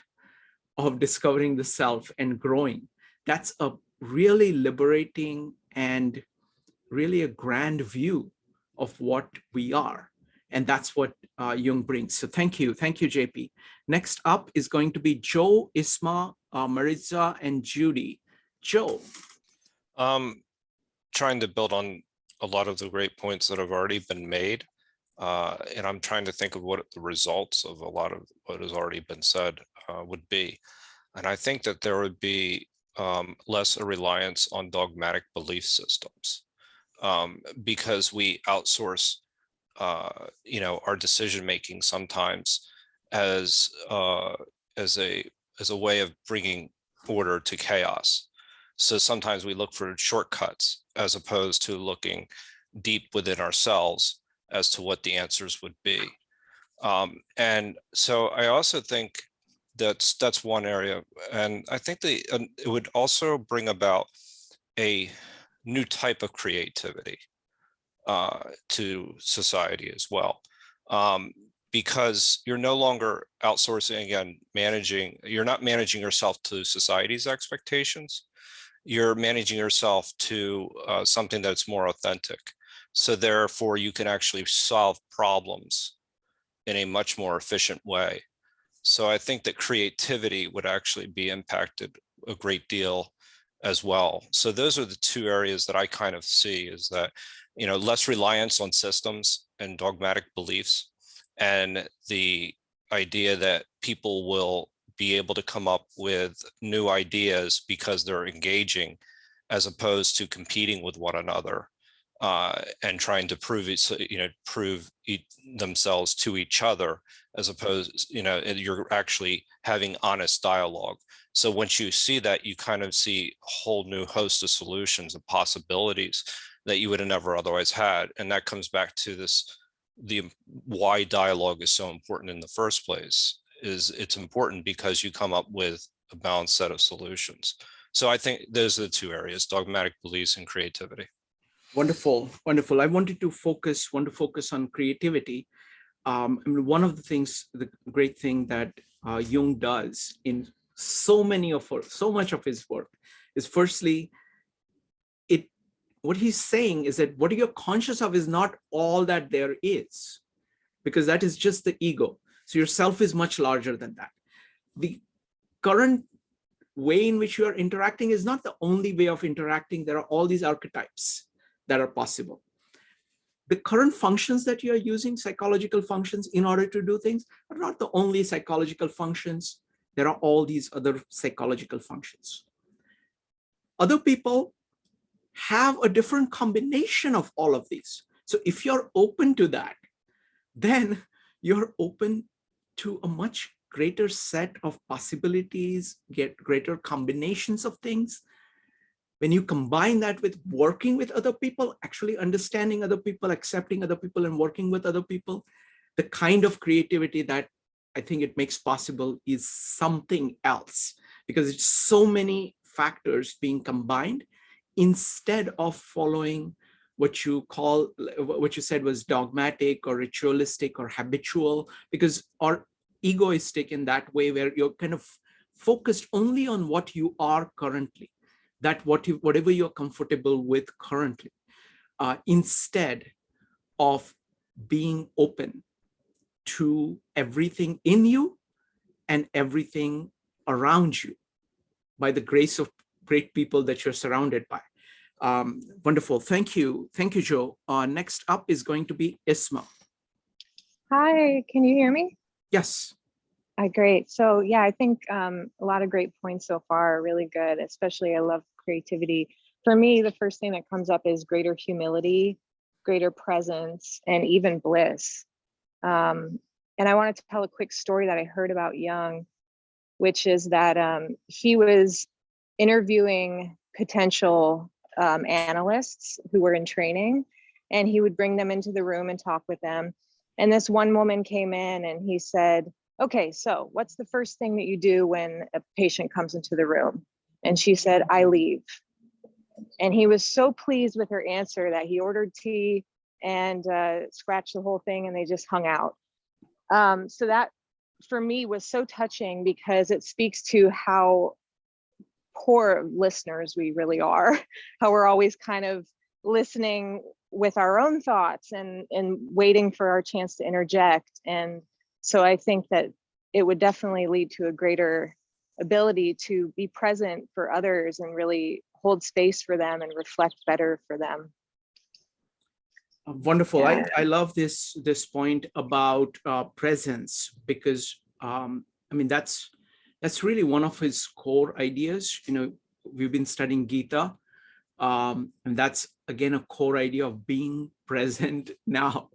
of discovering the self and growing, that's a really liberating and really a grand view of what we are. And that's what Jung brings. So thank you, JP. Next up is going to be Joe, Isma, Maritza, and Judy. Joe. Trying to build on a lot of the great points that have already been made. And I'm trying to think of what the results of a lot of what has already been said would be. And I think that there would be less a reliance on dogmatic belief systems because we outsource, our decision making sometimes as a way of bringing order to chaos. So sometimes we look for shortcuts as opposed to looking deep within ourselves as to what the answers would be. And so I also think that's one area. And I think it would also bring about a new type of creativity to society as well. Because you're no longer outsourcing, again, you're not managing yourself to society's expectations. You're managing yourself to something that's more authentic. So therefore, you can actually solve problems in a much more efficient way. So I think that creativity would actually be impacted a great deal as well. So those are the two areas that I kind of see, is that, less reliance on systems and dogmatic beliefs, and the idea that people will be able to come up with new ideas because they're engaging, as opposed to competing with one another and trying to prove themselves to each other, as opposed, you're actually having honest dialogue. So once you see that, you kind of see a whole new host of solutions and possibilities that you would have never otherwise had. And that comes back to why dialogue is so important in the first place. It's important because you come up with a balanced set of solutions. So I think those are the two areas: dogmatic beliefs and creativity. Wonderful, wonderful. I want to focus on creativity. One of the things, the great thing that Jung does in so much of his work is, firstly, what he's saying is that what you're conscious of is not all that there is, because that is just the ego. So yourself is much larger than that. The current way in which you are interacting is not the only way of interacting. There are all these archetypes that are possible. The current functions that you are using, psychological functions, in order to do things, are not the only psychological functions. There are all these other psychological functions. Other people have a different combination of all of these. So if you're open to that, then you're open to a much greater set of possibilities, get greater combinations of things. When you combine that with working with other people, actually understanding other people, accepting other people, and working with other people, the kind of creativity that I think it makes possible is something else, because it's so many factors being combined instead of following what you said was dogmatic or ritualistic or habitual, because our egoistic in that way, where you're kind of focused only on what you are currently, whatever you're comfortable with currently, instead of being open to everything in you and everything around you by the grace of great people that you're surrounded by. Wonderful. Thank you, Joe. Next up is going to be Isma. Hi, can you hear me? Yes. Great. So yeah, I think a lot of great points so far are really good, especially I love creativity. For me, the first thing that comes up is greater humility, greater presence, and even bliss. And I wanted to tell a quick story that I heard about Jung, which is that he was interviewing potential analysts who were in training, and he would bring them into the room and talk with them. And this one woman came in and he said, okay, so what's the first thing that you do when a patient comes into the room? And she said, I leave. And he was so pleased with her answer that he ordered tea and scratched the whole thing, and they just hung out. So that for me was so touching, because it speaks to how poor listeners we really are, how we're always kind of listening with our own thoughts and waiting for our chance to interject. And so I think that it would definitely lead to a greater ability to be present for others and really hold space for them and reflect better for them. Wonderful. Yeah. I love this point about presence, because I mean that's really one of his core ideas. You know, we've been studying Gita, and that's again a core idea of being present now,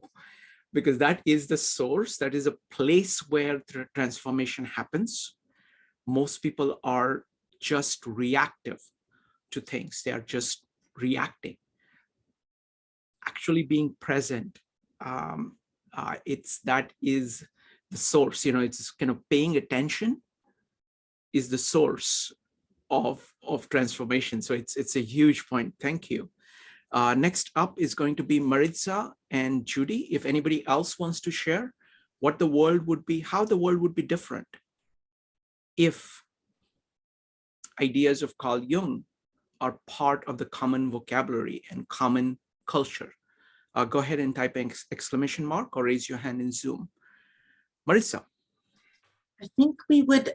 because that is the source, that is a place where transformation happens. Most people are just reactive to things. They are just reacting. Actually being present, that is the source. You know, it's kind of paying attention is the source of transformation. So it's a huge point. Thank you. Next up is going to be Maritza and Judy. If anybody else wants to share what the world would be, how the world would be different if ideas of Carl Jung are part of the common vocabulary and common culture. Go ahead and type an exclamation mark or raise your hand in Zoom. Maritza. I think we would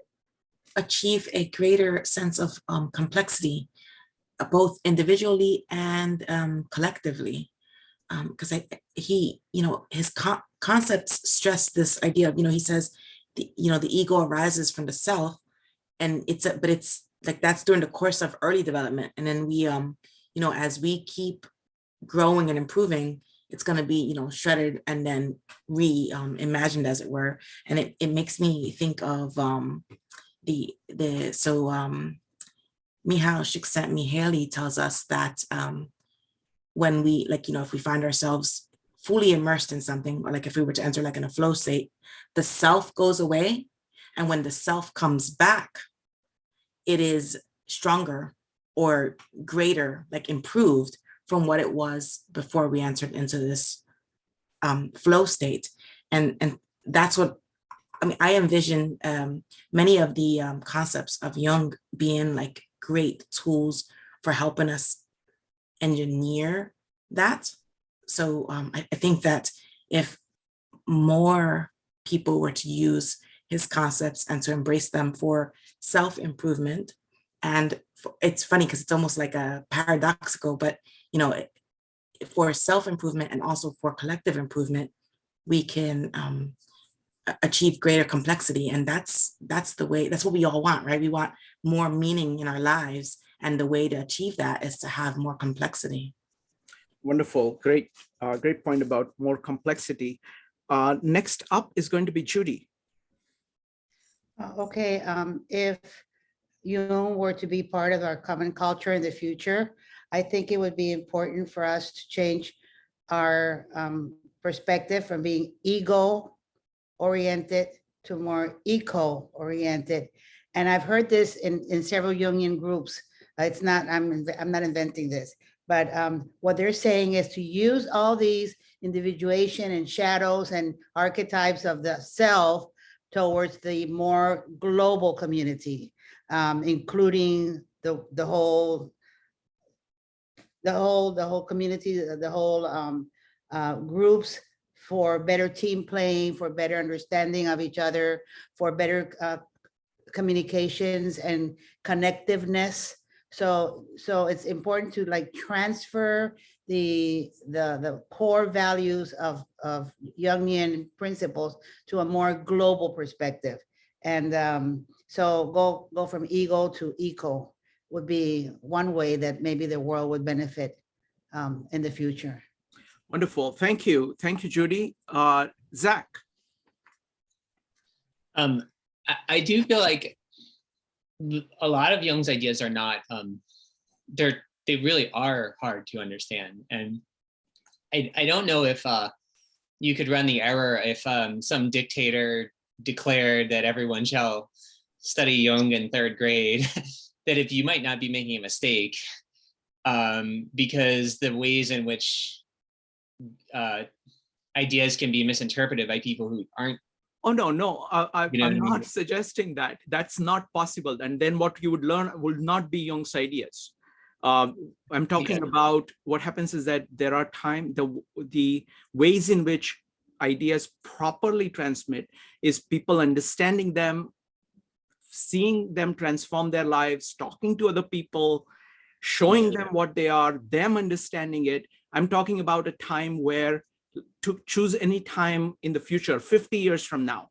achieve a greater sense of complexity, both individually and collectively. Because he, you know, his concepts stress this idea of, you know, he says, the ego arises from the self, and it's like that's during the course of early development, and then we, you know, as we keep growing and improving, it's going to be, you know, shredded and then imagined, as it were. And it makes me think of Mihaly Csikszentmihalyi tells us that when we, like, you know, if we find ourselves fully immersed in something, or like if we were to enter like in a flow state, the self goes away, and when the self comes back, it is stronger or greater, like improved from what it was before we entered into this flow state. And that's what, I mean, I envision many of the concepts of Jung being like great tools for helping us engineer that. So I think that if more people were to use his concepts and to embrace them for self-improvement, and it's funny because it's almost like a paradoxical, but you know, for self-improvement and also for collective improvement, we can achieve greater complexity. And that's the way, that's what we all want, right? We want more meaning in our lives, and the way to achieve that is to have more complexity. Wonderful, great point about more complexity. Next up is going to be Judy. Okay, if Jung were to be part of our common culture in the future, I think it would be important for us to change our perspective from being ego-oriented to more eco-oriented. And I've heard this in several Jungian groups. It's not, I'm not inventing this, but what they're saying is to use all these individuation and shadows and archetypes of the self towards the more global community, including the whole community, the whole groups, for better team playing, for better understanding of each other, for better communications and connectiveness. So it's important to like transfer the core values of Jungian principles to a more global perspective. And so go from ego to eco would be one way that maybe the world would benefit in the future. Wonderful, thank you, Judy. Zach. I do feel like a lot of Jung's ideas are not, they really are hard to understand. And I don't know if you could run the error if some dictator declared that everyone shall study Jung in third grade, that if you might not be making a mistake, because the ways in which ideas can be misinterpreted by people who aren't. Oh, no, I'm not suggesting that. That's not possible. And then what you would learn will not be Jung's ideas. I'm talking about what happens is that there are the ways in which ideas properly transmit is people understanding them, seeing them transform their lives, talking to other people, showing them what they are, them understanding it. I'm talking about a time where, to choose any time in the future, 50 years from now,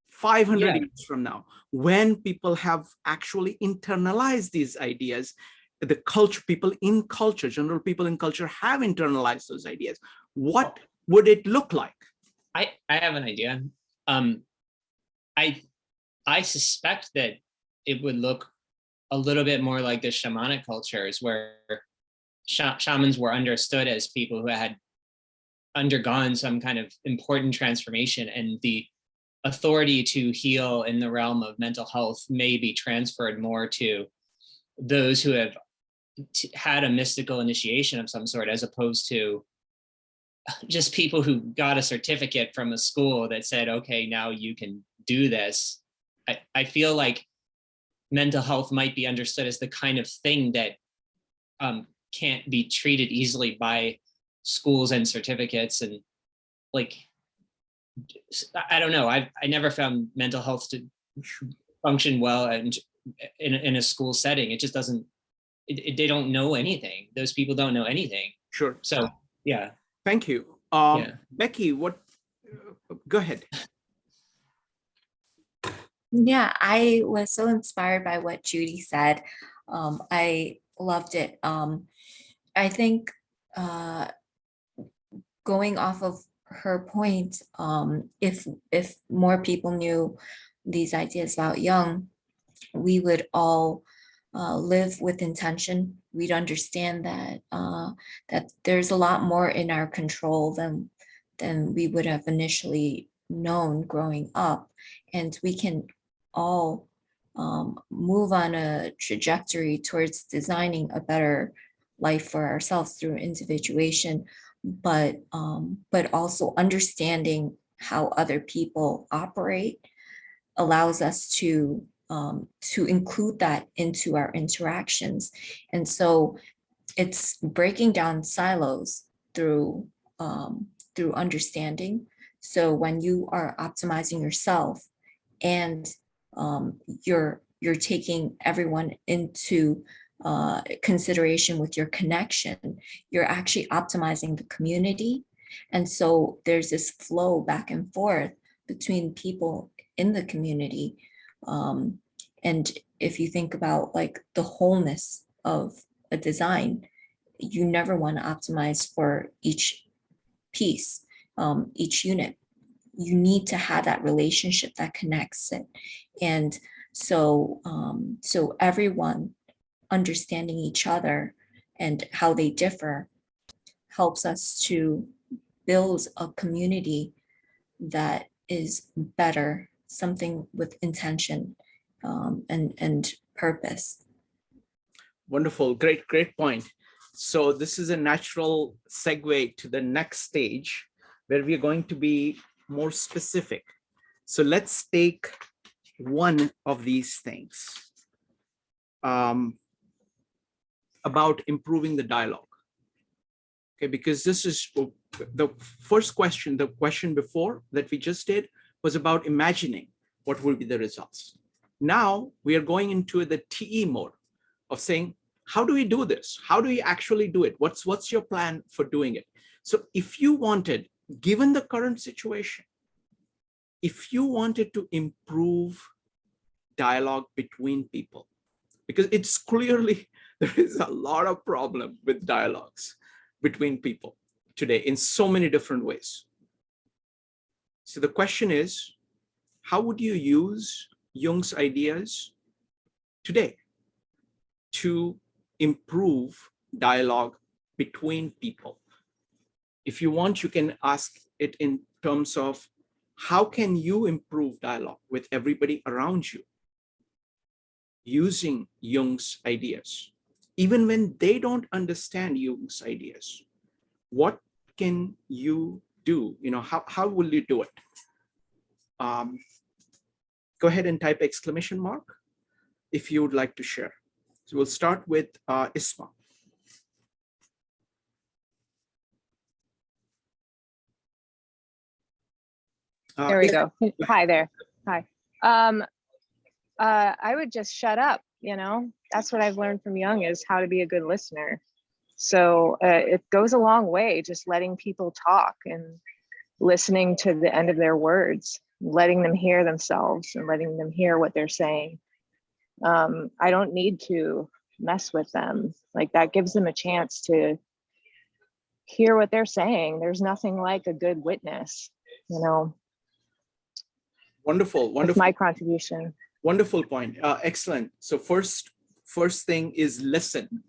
500 years from now, when people have actually internalized these ideas, the culture, people in culture, general people in culture have internalized those ideas. What would it look like? I have an idea. I suspect that it would look a little bit more like the shamanic cultures, where shamans were understood as people who had undergone some kind of important transformation, and the authority to heal in the realm of mental health may be transferred more to those who have had a mystical initiation of some sort, as opposed to just people who got a certificate from a school that said, okay, now you can do this. I feel like mental health might be understood as the kind of thing that can't be treated easily by schools and certificates. And like, I don't know, I never found mental health to function well and in a school setting. It just doesn't, they don't know anything. Those people don't know anything. Sure. So, yeah. Thank you. Becky, go ahead. Yeah, I was so inspired by what Judy said. I loved it. I think going off of her point, if more people knew these ideas about Jung, we would all live with intention. We'd understand that that there's a lot more in our control than we would have initially known growing up, and we can all move on a trajectory towards designing a better life for ourselves through individuation, but also understanding how other people operate allows us to include that into our interactions. And so it's breaking down silos through understanding. So when you are optimizing yourself and you're taking everyone into consideration with your connection, you're actually optimizing the community. And so there's this flow back and forth between people in the community. And if you think about like the wholeness of a design, you never want to optimize for each piece, each unit. You need to have that relationship that connects it. And so everyone understanding each other and how they differ helps us to build a community that is better, something with intention and purpose. Wonderful, great point. So this is a natural segue to the next stage where we are going to be more specific. So let's take one of these things about improving the dialogue. Okay, because this is the first question, the question before that we just did was about imagining what will be the results. Now we are going into the TE mode of saying, how do we do this? How do we actually do it? What's your plan for doing it? So if you wanted, given the current situation, if you wanted to improve dialogue between people, because it's clearly, there is a lot of problem with dialogues between people today in so many different ways. So the question is, how would you use Jung's ideas today to improve dialogue between people? If you want, you can ask it in terms of how can you improve dialogue with everybody around you using Jung's ideas? Even when they don't understand Jung's ideas, what can you do? You know, how will you do it? Go ahead and type exclamation mark if you would like to share. So we'll start with Isma. There we go. Hi there. Hi. I would just shut up, you know? That's what I've learned from Jung, is how to be a good listener. So it goes a long way, just letting people talk and listening to the end of their words, letting them hear themselves and letting them hear what they're saying. I don't need to mess with them. Like, that gives them a chance to hear what they're saying. There's nothing like a good witness, you know. Wonderful, That's wonderful. my contribution. Wonderful point. Excellent. So first thing is listen.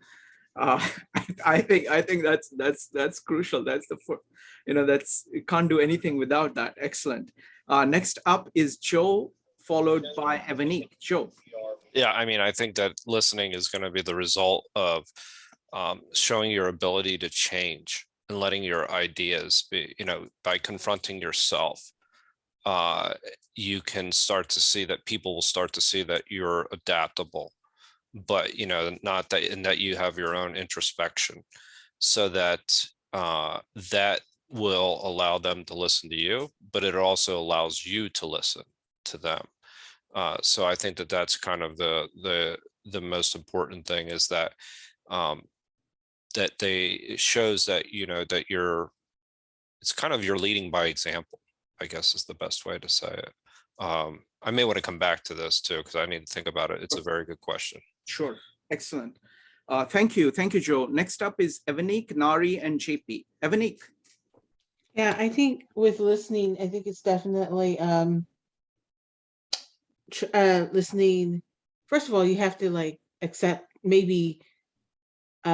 I think that's crucial. That's the first, you can't do anything without that. Excellent. Next up is Joe, followed by Evanique. Joe. Yeah, I mean, I think that listening is going to be the result of showing your ability to change and letting your ideas be, by confronting yourself. You can start to see that people will start to see that you're adaptable, but not that, in that you have your own introspection, so that that will allow them to listen to you, but it also allows you to listen to them. So I think that that's kind of the most important thing, is that that it shows that that it's kind of you're leading by example, I guess is the best way to say it. I may want to come back to this too, because I need to think about it. It's a very good question. Sure. Excellent. Thank you, Joe. Next up is Evanique, Nari, and JP. Evanique. Yeah, I think with listening, I think it's definitely listening. First of all, you have to accept, maybe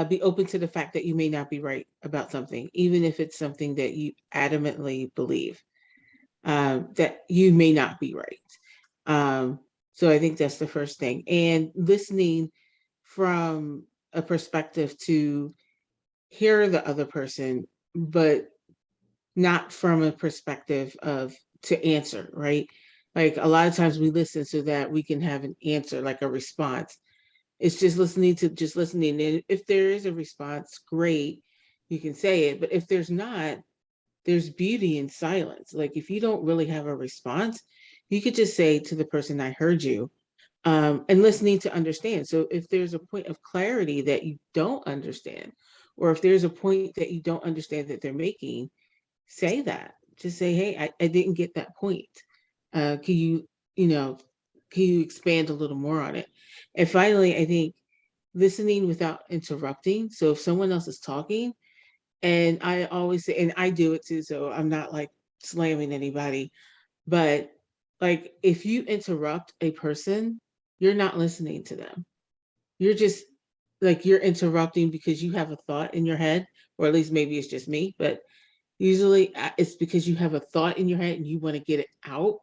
be open to the fact that you may not be right about something, even if it's something that you adamantly believe that you may not be right. So I think that's the first thing. And listening from a perspective to hear the other person, but not from a perspective of to answer, right? Like, a lot of times we listen so that we can have an answer, like a response. It's just listening. And if there is a response, great, you can say it. But if there's not, there's beauty in silence. Like, if you don't really have a response, you could just say to the person, I heard you, and listening to understand. So if there's a point of clarity that you don't understand, or if there's a point that you don't understand that they're making, say that. Just say, hey, I didn't get that point. Can you expand a little more on it? And finally, I think listening without interrupting. So if someone else is talking, and I always say, and I do it too, so I'm not like slamming anybody, but like, if you interrupt a person, you're not listening to them. You're just you're interrupting because you have a thought in your head, or at least maybe it's just me, but usually it's because you have a thought in your head and you want to get it out,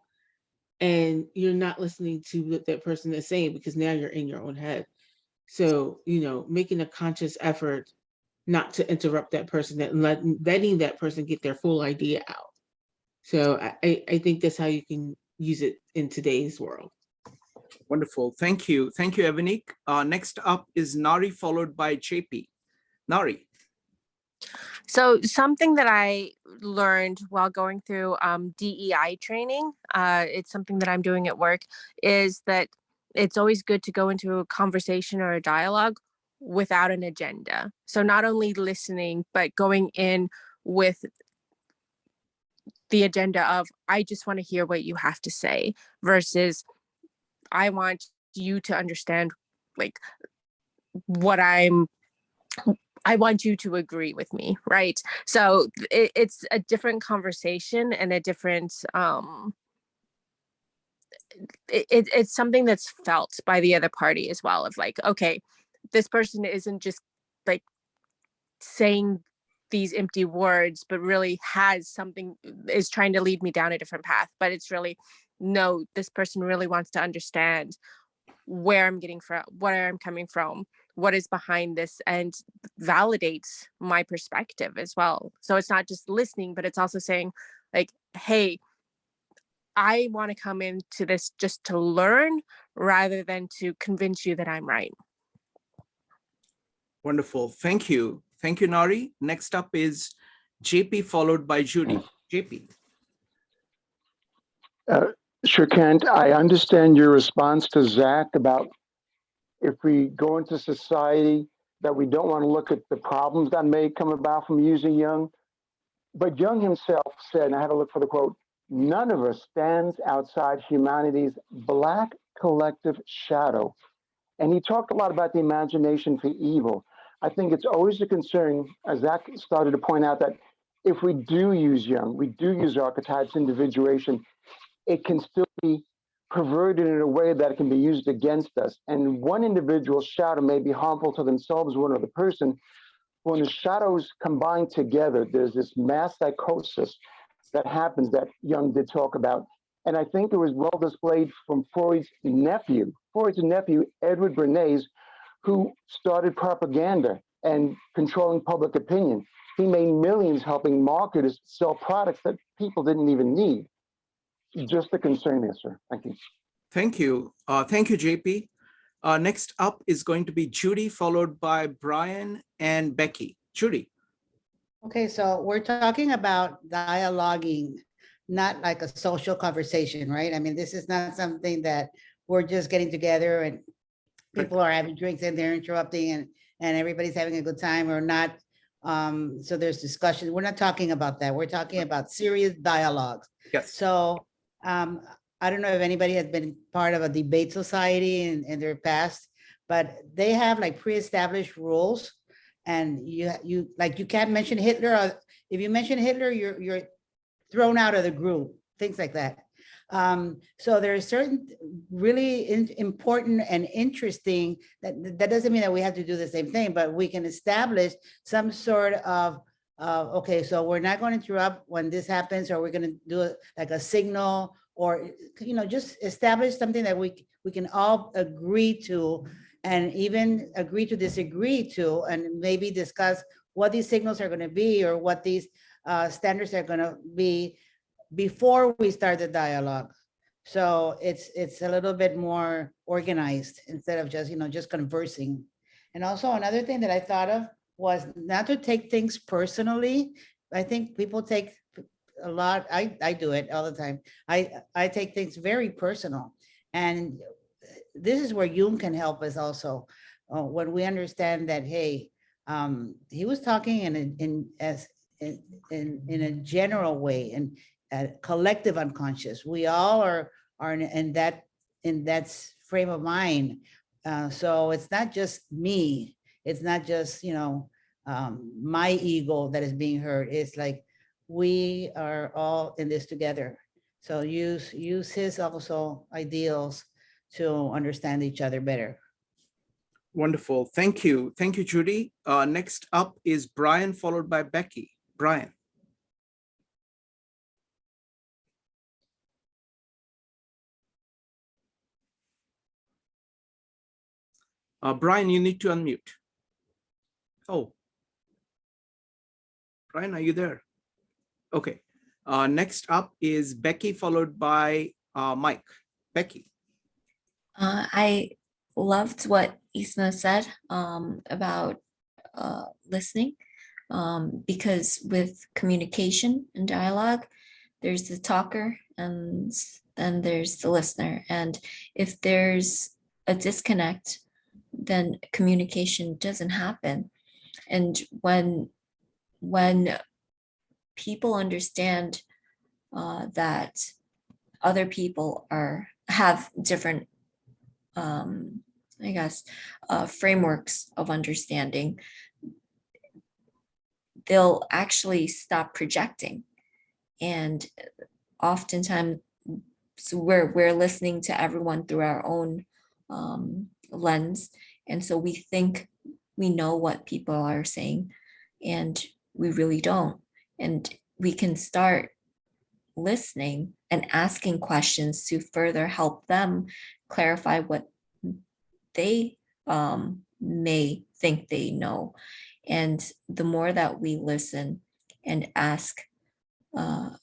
and you're not listening to what that person is saying, because now you're in your own head. So, making a conscious effort not to interrupt that person, and letting that person get their full idea out. So I think that's how you can use it in today's world. Wonderful. Thank you, Evanique. Next up is Nari, followed by JP. Nari. So something that I learned while going through DEI training, it's something that I'm doing at work, is that it's always good to go into a conversation or a dialogue without an agenda. So not only listening, but going in with the agenda of, I just want to hear what you have to say, versus I want you to understand what I want you to agree with me, right? So it's a different conversation and a different, it's something that's felt by the other party as well, of okay, this person isn't just saying these empty words, but really has something, is trying to lead me down a different path. But it's really, no, this person really wants to understand where I'm getting from, where I'm coming from, what is behind this, and validates my perspective as well. So it's not just listening, but it's also saying hey, I want to come into this just to learn rather than to convince you that I'm right. Wonderful. Thank you, Nari. Next up is JP, followed by Judy. JP. Sure, Kent, I understand your response to Zach about if we go into society that we don't want to look at the problems that may come about from using Jung. But Jung himself said, and I had to look for the quote, none of us stands outside humanity's black collective shadow. And he talked a lot about the imagination for evil. I think it's always a concern, as Zach started to point out, that if we do use Jung, we do use archetypes, individuation, it can still be perverted in a way that it can be used against us. And one individual's shadow may be harmful to themselves, one other person. When the shadows combine together, there's this mass psychosis that happens that Jung did talk about. And I think it was well displayed from Freud's nephew, Edward Bernays, who started propaganda and controlling public opinion. He made millions helping marketers sell products that people didn't even need. Just a concern there, sir. Thank you. Thank you. Thank you, JP. Next up is going to be Judy, followed by Brian and Becky. Judy. Okay, so we're talking about dialoguing, not like a social conversation, right? I mean, this is not something that we're just getting together and people are having drinks and they're interrupting and everybody's having a good time or not. So there's discussion. We're not talking about that. We're talking about serious dialogues. Yes. So I don't know if anybody has been part of a debate society in their past, but they have like pre-established rules, and you can't mention Hitler. Or if you mention Hitler, you're thrown out of the group. Things like that. So there are certain really important and interesting, that doesn't mean that we have to do the same thing, but we can establish some sort of okay, so we're not going to interrupt when this happens, or we're going to do it like a signal, or just establish something that we can all agree to, and even agree to disagree to, and maybe discuss what these signals are going to be, or what these standards are going to be before we start the dialogue. So it's a little bit more organized instead of just just conversing. And also another thing that I thought of was not to take things personally. I think people take a lot. I do it all the time. I take things very personal, and this is where Jung can help us also, when we understand that, hey, he was talking in a general way, and collective unconscious. We all are in that frame of mind. So it's not just me. It's not just my ego that is being hurt. It's like we are all in this together. So use his also ideals to understand each other better. Wonderful. Thank you. Thank you, Judy. Next up is Brian, followed by Becky. Brian. Brian, you need to unmute. Oh. Brian, are you there? Okay. Next up is Becky, followed by Mike. Becky. I loved what Isma said about listening, because with communication and dialogue, there's the talker and then there's the listener. And if there's a disconnect, then communication doesn't happen. And when people understand that other people have different frameworks of understanding, they'll actually stop projecting. And oftentimes we're listening to everyone through our own lens. And so we think we know what people are saying, and we really don't. And we can start listening and asking questions to further help them clarify what they may think they know. And the more that we listen and ask, the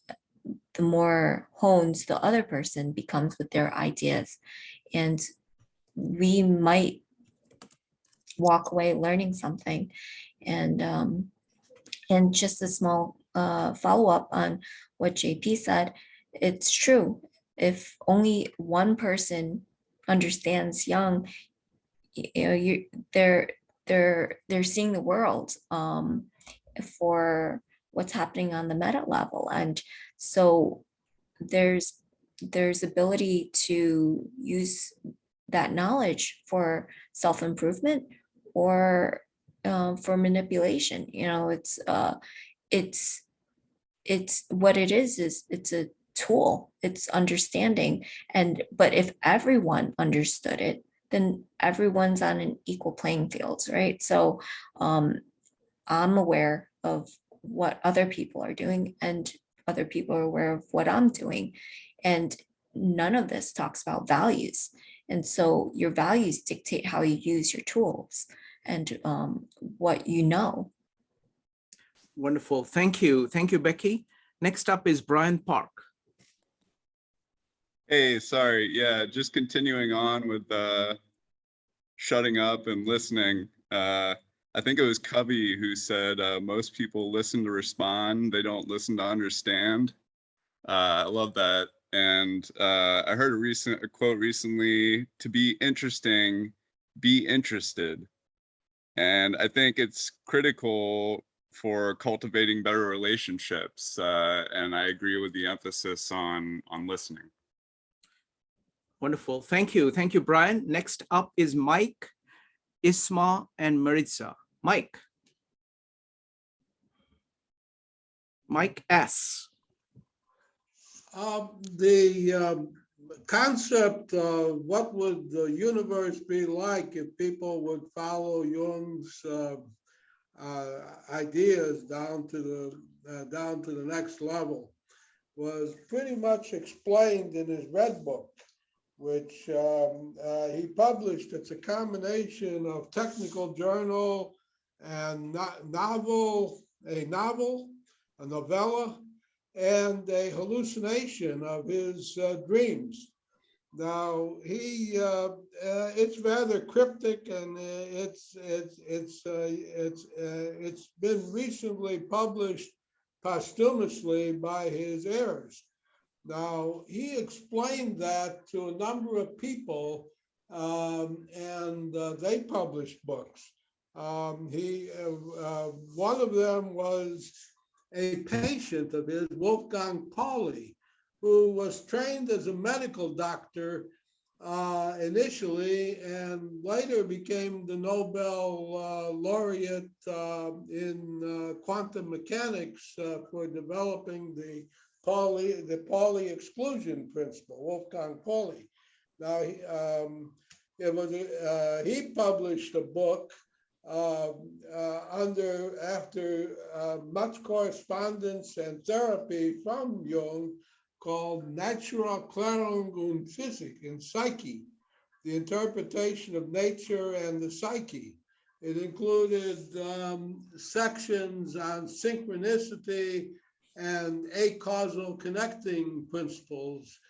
more honed the other person becomes with their ideas. And we might walk away learning something. And just a small follow-up on what JP said, it's true. if only one person understands Jung, you know, they're seeing the world for what's happening on the meta level. And so there's ability to use that knowledge for self-improvement or for manipulation. You know, it's what it is it's a tool, it's understanding. And but if everyone understood it, then everyone's on an equal playing field, right? So I'm aware of what other people are doing, and other people are aware of what I'm doing. And none of this talks about values. And so your values dictate how you use your tools and what you know. Wonderful. Thank you. Thank you, Becky. Next up is Brian Park. Hey, sorry. Yeah, just continuing on with shutting up and listening. I think it was Covey who said most people listen to respond, they don't listen to understand. I love that. And I heard a quote recently: to be interesting, be interested. And I think it's critical for cultivating better relationships. And I agree with the emphasis on listening. Wonderful. Thank you. Thank you, Brian. Next up is Mike, Isma, and Maritza. Mike. Mike S. The concept of what would the universe be like if people would follow Jung's ideas down to the next level was pretty much explained in his Red Book, which he published. It's a combination of technical journal and novel, a novella, and a hallucination of his dreams. Now it's rather cryptic, and it's been recently published posthumously by his heirs. Now he explained that to a number of people, and they published books. One of them was a patient of his, Wolfgang Pauli, who was trained as a medical doctor initially, and later became the Nobel laureate in quantum mechanics for developing the Pauli exclusion principle, Wolfgang Pauli. Now, he published a book after much correspondence and therapy from Jung, called Naturerklärung und Physik, in Psyche, the interpretation of nature and the psyche. It included sections on synchronicity and acausal connecting principles,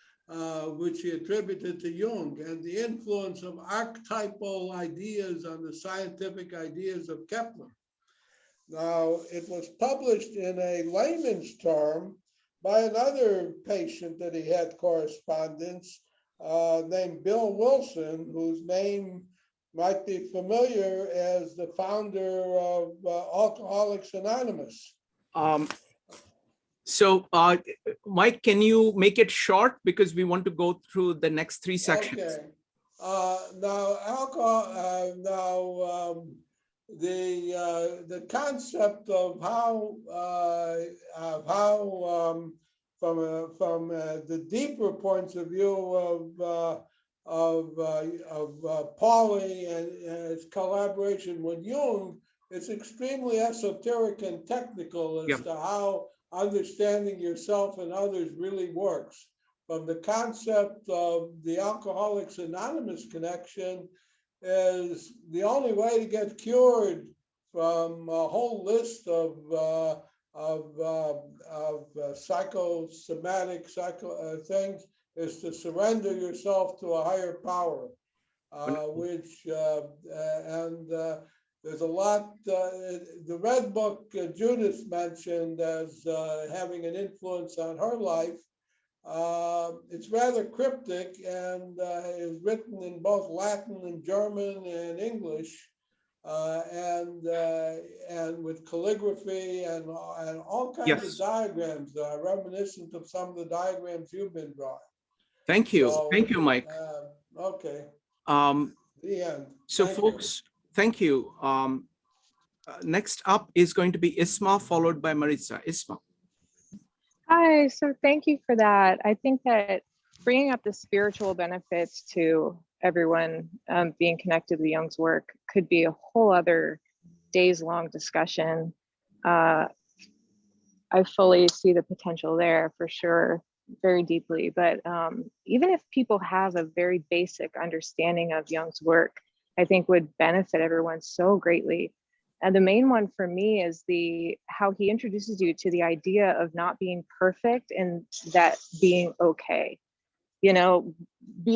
which he attributed to Jung, and the influence of archetypal ideas on the scientific ideas of Kepler. Now, it was published in a layman's term by another patient that he had correspondence named Bill Wilson, whose name might be familiar as the founder of Alcoholics Anonymous. So, Mike, can you make it short, because we want to go through the next 3 sections? Okay. Now, the concept of how from the deeper points of view of Pauli and his collaboration with Jung, it's extremely esoteric and technical as to how understanding yourself and others really works. From the concept of the Alcoholics Anonymous connection is the only way to get cured from a whole list of psychosomatic things is to surrender yourself to a higher power, there's a lot. The Red Book, Judith mentioned as having an influence on her life. It's rather cryptic and is written in both Latin and German and English, and with calligraphy and all kinds of Yes. diagrams that are reminiscent of some of the diagrams you've been drawing. Thank you. So, Thank you, Mike. Okay, the end. So Thank you. folks, thank you. Next up is going to be Isma, followed by Maritza. Isma. Hi, so thank you for that. I think that bringing up the spiritual benefits to everyone being connected to Jung's work could be a whole other days-long discussion. I fully see the potential there for sure, very deeply. But even if people have a very basic understanding of Jung's work, I think would benefit everyone so greatly. And the main one for me is how he introduces you to the idea of not being perfect and that being okay. You know,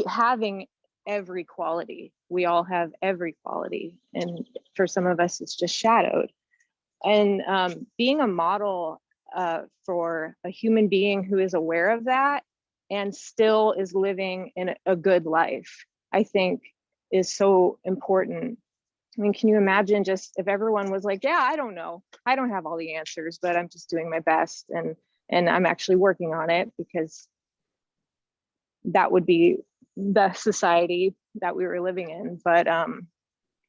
having every quality. We all have every quality. And for some of us, it's just shadowed. And being a model for a human being who is aware of that and still is living in a good life, I think is so important. I mean, can you imagine just if everyone was like, yeah, I don't know, I don't have all the answers, but I'm just doing my best and I'm actually working on it, because that would be the society that we were living in. But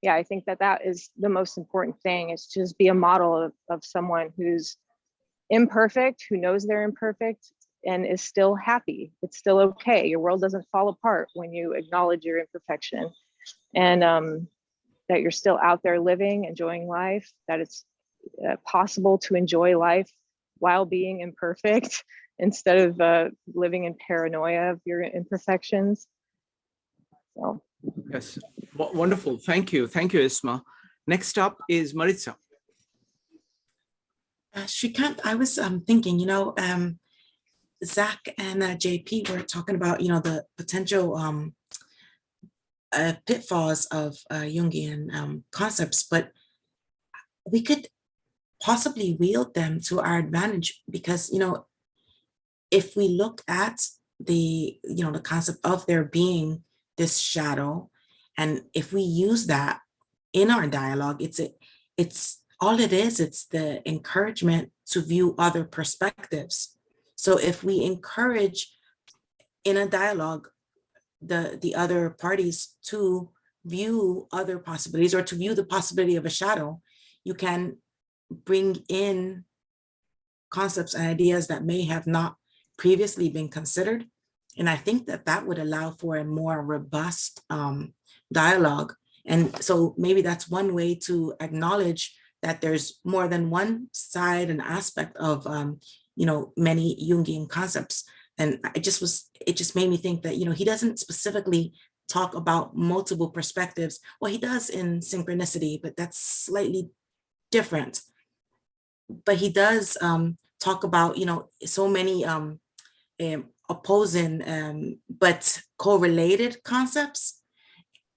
yeah, I think that is the most important thing, is just be a model of someone who's imperfect, who knows they're imperfect and is still happy. It's still okay. Your world doesn't fall apart when you acknowledge your imperfection. And that you're still out there living, enjoying life, that it's possible to enjoy life while being imperfect instead of living in paranoia of your imperfections. So. Yes, wonderful. Thank you. Thank you, Isma. Next up is Maritza. Shrikant, I was thinking, Zach and JP were talking about, the potential pitfalls of Jungian concepts, but we could possibly wield them to our advantage, because, if we look at the concept of there being this shadow, and if we use that in our dialogue, it's all it is, it's the encouragement to view other perspectives. So if we encourage in a dialogue the other parties to view other possibilities, or to view the possibility of a shadow, you can bring in concepts and ideas that may have not previously been considered. And I think that would allow for a more robust dialogue. And so maybe that's one way to acknowledge that there's more than one side and aspect of many Jungian concepts. And it just made me think that, he doesn't specifically talk about multiple perspectives. Well, he does in Synchronicity, but that's slightly different. But he does talk about, so many opposing but correlated concepts.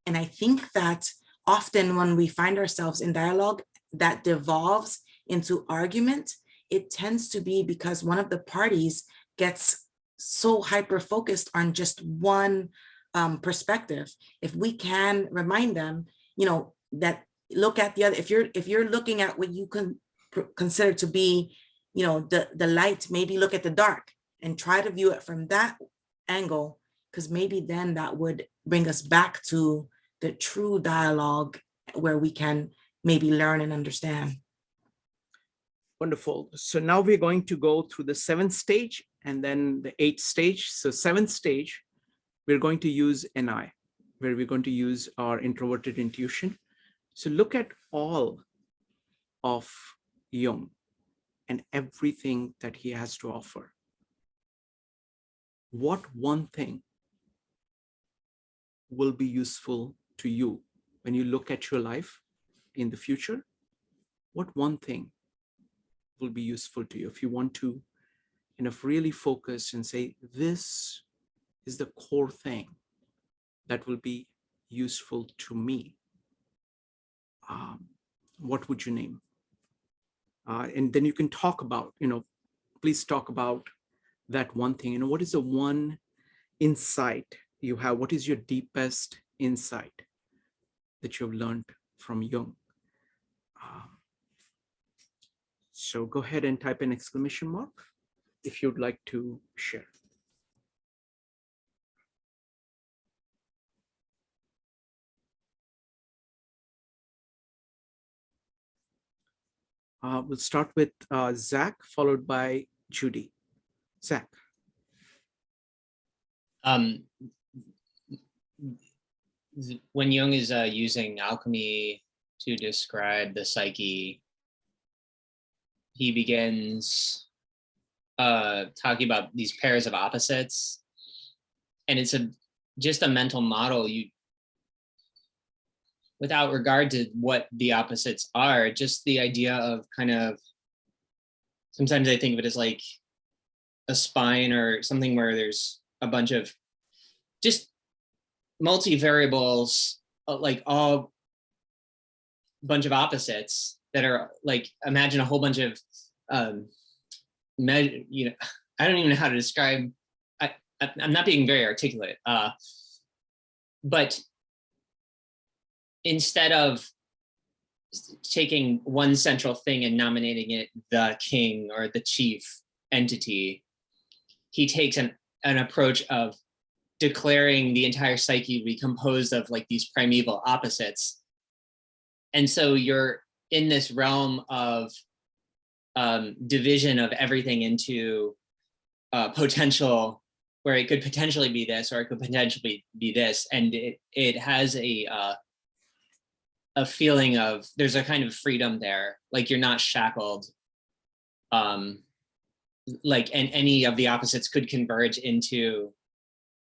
And I think that often when we find ourselves in dialogue that devolves into argument, it tends to be because one of the parties gets so hyper-focused on just one perspective. If we can remind them, that look at the other, if you're looking at what you can consider to be, the light, maybe look at the dark and try to view it from that angle, because maybe then that would bring us back to the true dialogue where we can maybe learn and understand. Wonderful. So now we're going to go through the 7th stage and then the 8th stage. So 7th stage, we're going to use NI, where we're going to use our introverted intuition. So look at all of Jung and everything that he has to offer. What one thing will be useful to you when you look at your life in the future? What one thing will be useful to you if you want to really focus and say, this is the core thing that will be useful to me? What would you name? And then you can talk about, please talk about that one thing, what is the one insight you have? What is your deepest insight that you've learned from Jung? So go ahead and type an exclamation mark if you'd like to share. We'll start with Zach, followed by Judy. Zach. When Jung is using alchemy to describe the psyche, he begins talking about these pairs of opposites, and it's just a mental model. Without regard to what the opposites are, just the idea of kind of, sometimes I think of it as like a spine or something where there's a bunch of just multivariables, like all bunch of opposites that are like, imagine a whole bunch of, I don't even know how to describe, I'm not being very articulate, but instead of taking one central thing and nominating it the king or the chief entity, he takes an approach of declaring the entire psyche to be composed of like these primeval opposites. And so you're in this realm of division of everything into potential, where it could potentially be this, or it could potentially be this. And it has a feeling of, there's a kind of freedom there, like you're not shackled, like, and any of the opposites could converge into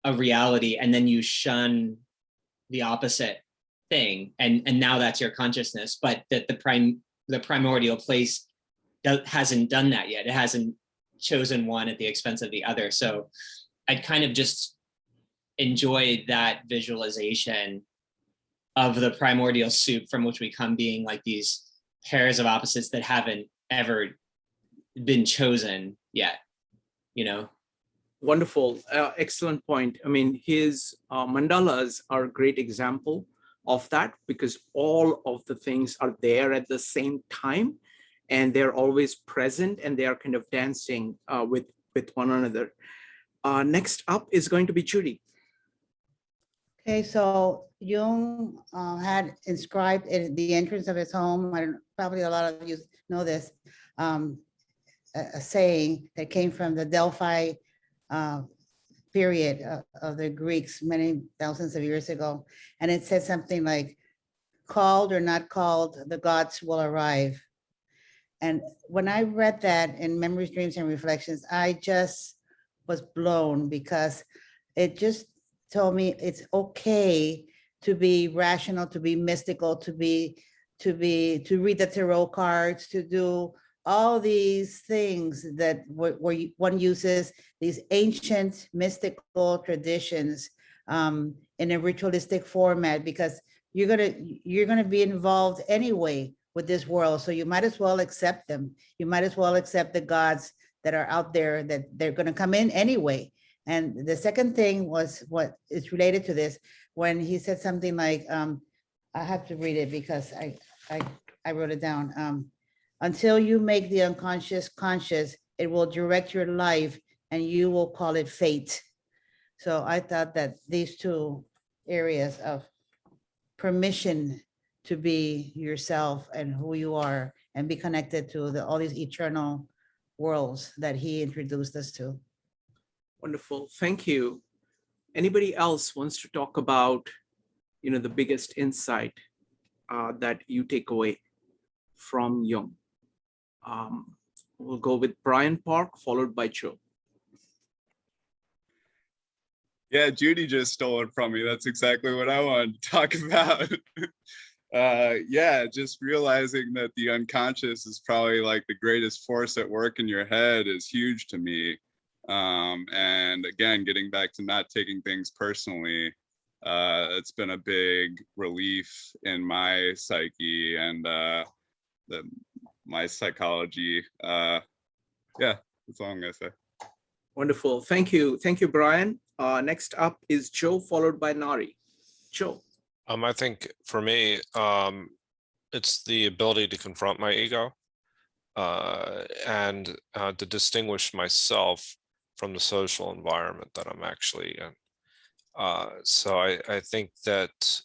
a reality, and then you shun the opposite thing, and now that's your consciousness. But that the primordial place hasn't done that yet. It hasn't chosen one at the expense of the other. So I kind of just enjoyed that visualization of the primordial soup from which we come, being like these pairs of opposites that haven't ever been chosen yet, Wonderful, excellent point. I mean, his mandalas are a great example of that, because all of the things are there at the same time, and they're always present, and they are kind of dancing with one another. Next up is going to be Judy. Okay, so Jung had inscribed in the entrance of his home, probably a lot of you know this, a saying that came from the Delphi period of the Greeks many thousands of years ago. And it said something like, called or not called, the gods will arrive. And when I read that in Memories, Dreams, and Reflections, I just was blown, because it just told me it's okay to be rational, to be mystical, to read the tarot cards, to do all these things that where one uses these ancient mystical traditions in a ritualistic format, because you're gonna be involved anyway with this world. So you might as well accept them. You might as well accept the gods that are out there, that they're gonna come in anyway. And the second thing was what is related to this, when he said something like, I have to read it because I wrote it down. Until you make the unconscious conscious, it will direct your life and you will call it fate. So I thought that these two areas of permission to be yourself and who you are, and be connected to all these eternal worlds that he introduced us to. Wonderful, thank you. Anybody else wants to talk about, the biggest insight that you take away from Jung? We'll go with Brian Park, followed by Joe. Yeah, Judy just stole it from me. That's exactly what I wanted to talk about. Yeah, just realizing that the unconscious is probably like the greatest force at work in your head is huge to me. And again, getting back to not taking things personally, it's been a big relief in my psyche and my psychology. Yeah, that's all I'm gonna say. Wonderful. Thank you. Thank you, Brian. Next up is Joe, followed by Nari. Joe. I think for me, it's the ability to confront my ego and to distinguish myself from the social environment that I'm actually in. So I think that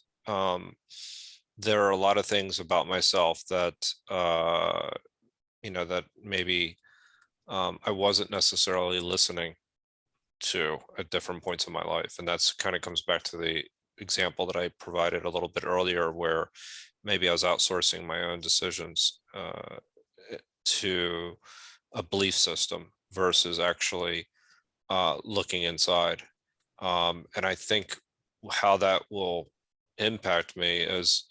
there are a lot of things about myself that, that maybe I wasn't necessarily listening to at different points in my life. And that's kind of comes back to the example that I provided a little bit earlier, where maybe I was outsourcing my own decisions to a belief system versus actually looking inside. And I think how that will impact me is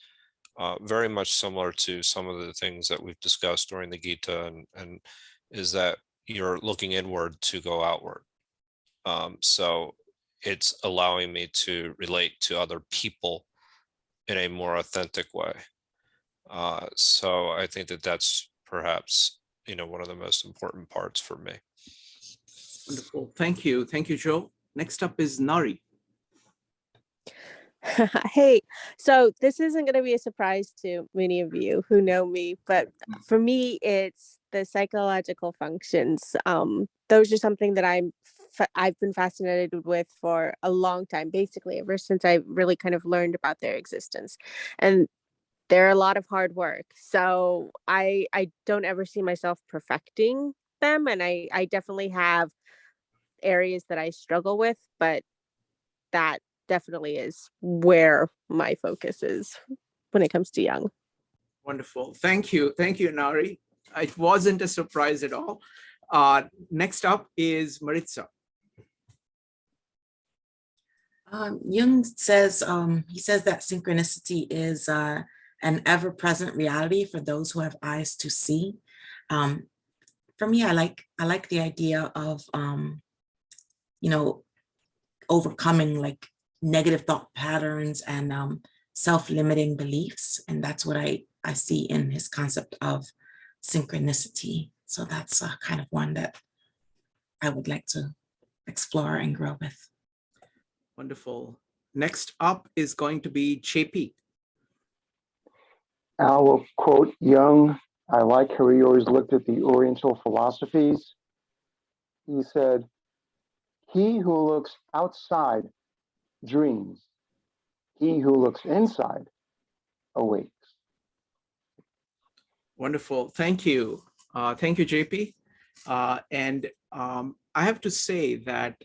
very much similar to some of the things that we've discussed during the Gita, and is that you're looking inward to go outward. So it's allowing me to relate to other people in a more authentic way. So I think that that's perhaps, one of the most important parts for me. Wonderful. Thank you. Thank you, Joe. Next up is Nari. Hey, so this isn't going to be a surprise to many of you who know me, but for me, it's the psychological functions. Those are something that I've been fascinated with for a long time, basically ever since I really kind of learned about their existence. And they're a lot of hard work. So I don't ever see myself perfecting them. And I definitely have areas that I struggle with, but that definitely is where my focus is when it comes to Jung. Wonderful. Thank you. Thank you, Nari. It wasn't a surprise at all. Next up is Maritza. Jung says, he says that synchronicity is an ever-present reality for those who have eyes to see. For me, I like the idea of, overcoming like negative thought patterns and self-limiting beliefs. And that's what I see in his concept of synchronicity. So that's kind of one that I would like to explore and grow with. Wonderful. Next up is going to be JP. I will quote Jung. I like how he always looked at the Oriental philosophies. He said, "He who looks outside dreams. He who looks inside awakes." Wonderful. Thank you. Thank you, JP. And I have to say that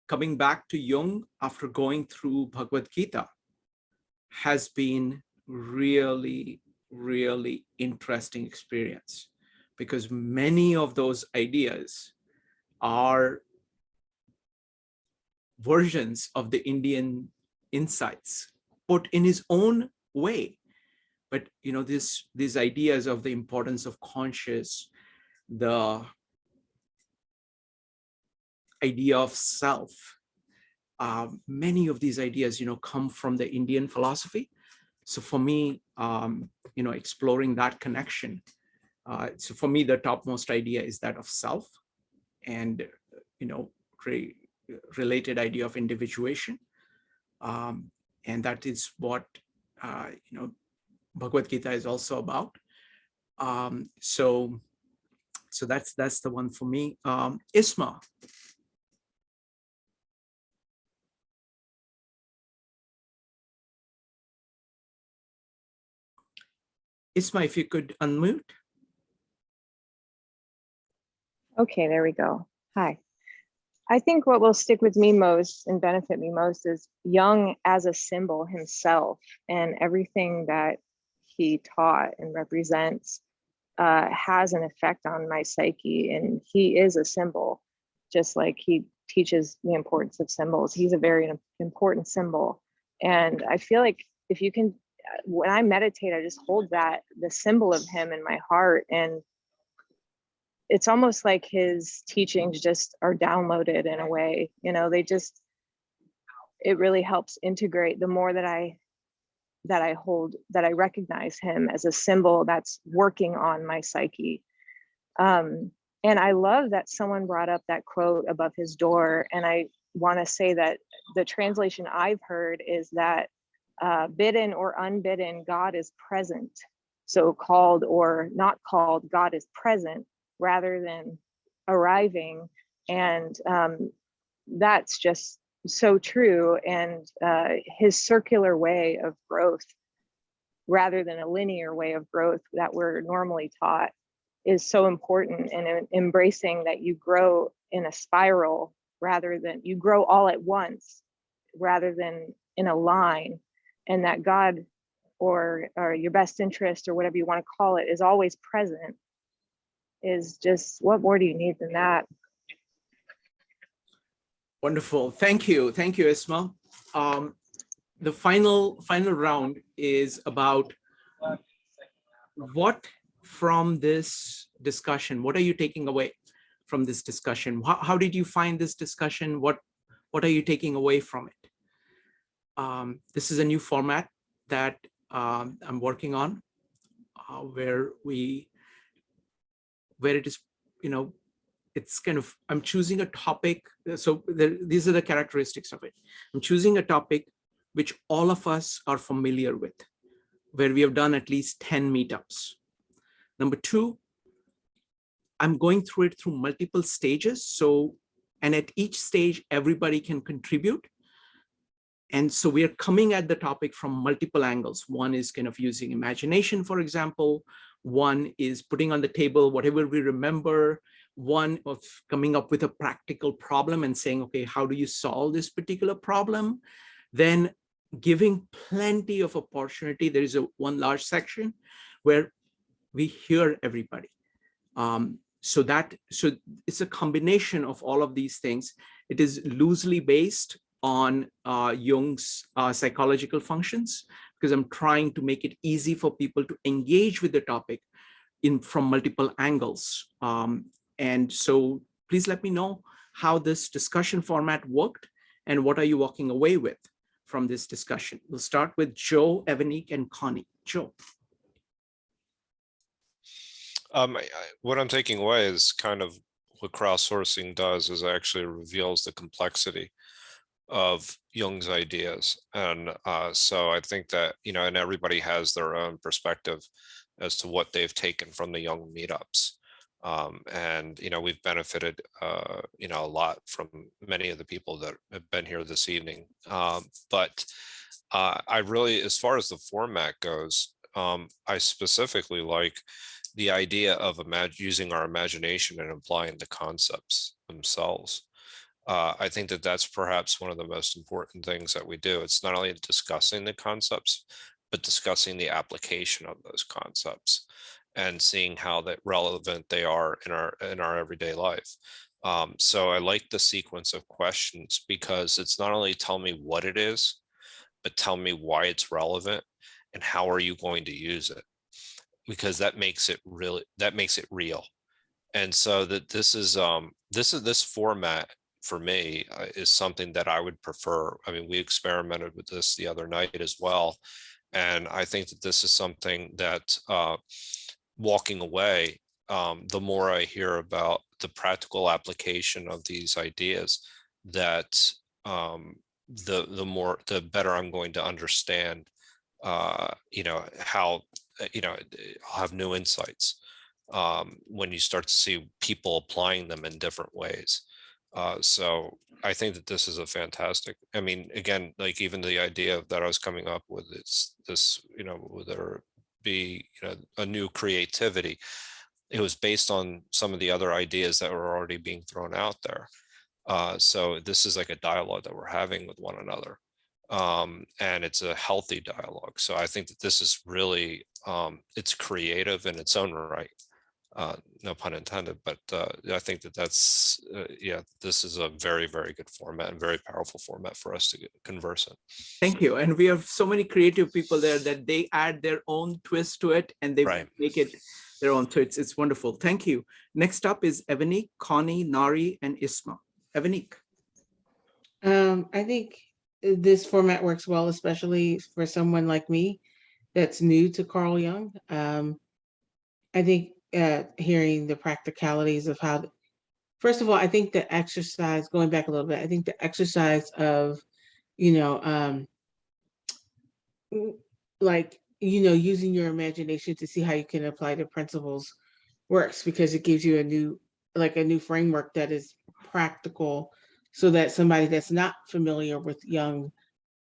coming back to Jung after going through Bhagavad Gita has been really, really interesting experience, because many of those ideas are versions of the Indian insights put in his own way. But these ideas of the importance of conscious, the idea of self, many of these ideas come from the Indian philosophy. So for me, exploring that connection, so for me the topmost idea is that of self, and related idea of individuation, and that is what Bhagavad Gita is also about. So that's the one for me. Isma. Isma, if you could unmute. Okay, there we go. Hi. I think what will stick with me most and benefit me most is Jung as a symbol himself, and everything that he taught and represents has an effect on my psyche. And he is a symbol, just like he teaches the importance of symbols. He's a very important symbol. And I feel like if you can, when I meditate, I just hold the symbol of him in my heart, and it's almost like his teachings just are downloaded in a way, it really helps integrate the more that I recognize him as a symbol that's working on my psyche. And I love that someone brought up that quote above his door. And I want to say that the translation I've heard is that bidden or unbidden, God is present. So called or not called, God is present rather than arriving. And that's just so true. And his circular way of growth, rather than a linear way of growth that we're normally taught, is so important. And embracing that you grow in a spiral rather than you grow all at once rather than in a line, and that God or your best interest or whatever you want to call it is always present, is just, what more do you need than that? Wonderful. Thank you. Thank you, Isma. The final round is about what from this discussion, what are you taking away from this discussion? How did you find this discussion? What are you taking away from it? This is a new format that I'm working on, where it is, it's kind of, I'm choosing a topic. So these are the characteristics of it. I'm choosing a topic which all of us are familiar with, where we have done at least 10 meetups. Number two, I'm going through it through multiple stages. So, and at each stage, everybody can contribute. And so we are coming at the topic from multiple angles. One is kind of using imagination, for example. One is putting on the table whatever we remember. One of coming up with a practical problem and saying, okay, how do you solve this particular problem? Then giving plenty of opportunity. There is one large section where we hear everybody. So it's a combination of all of these things. It is loosely based on Jung's psychological functions, because I'm trying to make it easy for people to engage with the topic from multiple angles. And so please let me know how this discussion format worked and what are you walking away with from this discussion. We'll start with Joe, Evanique, and Connie. Joe. What I'm taking away is kind of what crowdsourcing does, is actually reveals the complexity of Jung's ideas. And so I think that, and everybody has their own perspective as to what they've taken from the Jung meetups. And, we've benefited, a lot from many of the people that have been here this evening. But I really, as far as the format goes, I specifically like the idea of using our imagination and applying the concepts themselves. I think that that's perhaps one of the most important things that we do. It's not only discussing the concepts, but discussing the application of those concepts and seeing how relevant they are in our everyday life. So I like the sequence of questions, because it's not only tell me what it is, but tell me why it's relevant and how are you going to use it, because that makes it real. And so that this format for me is something that I would prefer. I mean, we experimented with this the other night as well. And I think that this is something that walking away, the more I hear about the practical application of these ideas, that the better I'm going to understand, how, I'll have new insights when you start to see people applying them in different ways. So I think that this is a fantastic, I mean, again, like even the idea that I was coming up with, it's this, would there be, a new creativity. It was based on some of the other ideas that were already being thrown out there. So this is like a dialogue that we're having with one another. And it's a healthy dialogue. So I think that this is really, it's creative in its own right. No pun intended, but I think that that's, this is a very, very good format and very powerful format for us to converse in. Thank you. And we have so many creative people there that they add their own twist to it and they make it their own. So it's wonderful. Thank you. Next up is Evanique, Connie, Nari, and Isma. Evanique. I think this format works well, especially for someone like me that's new to Carl Jung. I think hearing the practicalities of how, first of all, I think the exercise, going back a little bit, I think the exercise of, like, using your imagination to see how you can apply the principles works, because it gives you a new framework that is practical, so that somebody that's not familiar with Jung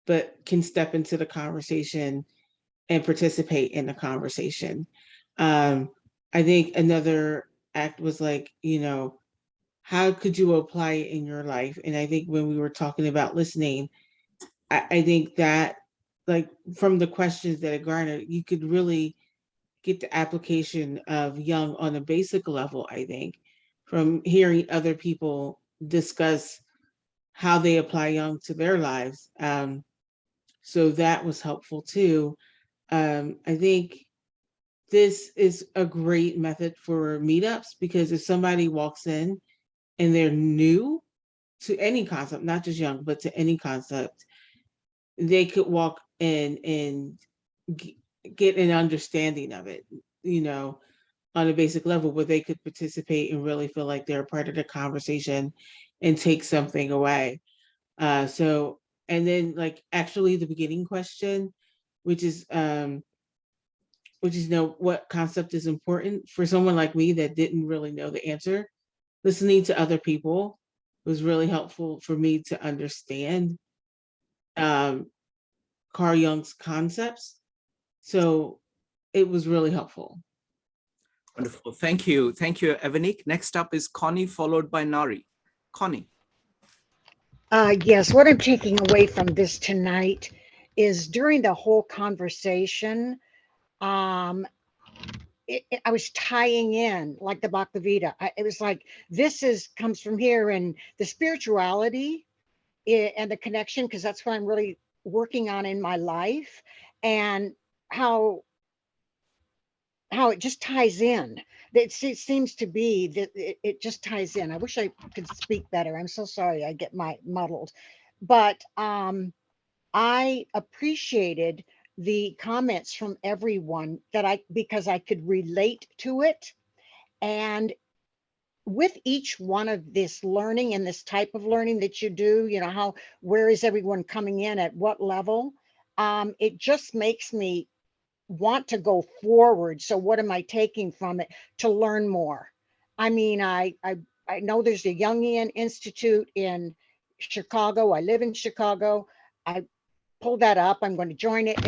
but can step into the conversation and participate in the conversation. I think another act was like, how could you apply it in your life? And I think when we were talking about listening, I think that, like, from the questions that it garnered, you could really get the application of Jung on a basic level, I think, from hearing other people discuss how they apply Jung to their lives. So that was helpful too. I think this is a great method for meetups, because if somebody walks in and they're new to any concept, not just Jung, but to any concept, they could walk in and get an understanding of it, on a basic level, where they could participate and really feel like they're a part of the conversation and take something away. And then, like, actually the beginning question, which is, what concept is important for someone like me that didn't really know the answer. Listening to other people was really helpful for me to understand Carl Jung's concepts. So it was really helpful. Wonderful. Thank you. Thank you, Evanique. Next up is Connie, followed by Nari. Connie. Yes, what I'm taking away from this tonight is during the whole conversation, I was tying in like the Bhakti Vita. It was like, comes from here, and the spirituality and the connection, because that's what I'm really working on in my life, and how it just ties in. It seems to be that it just ties in. I wish I could speak better. I'm so sorry, I get muddled. But I appreciated the comments from everyone because I could relate to it. And with each one of this learning and this type of learning that you do, where is everyone coming in at what level? It just makes me want to go forward. So what am I taking from it to learn more? I mean, I know there's a Jungian Institute in Chicago. I live in Chicago. I pulled that up. I'm going to join it.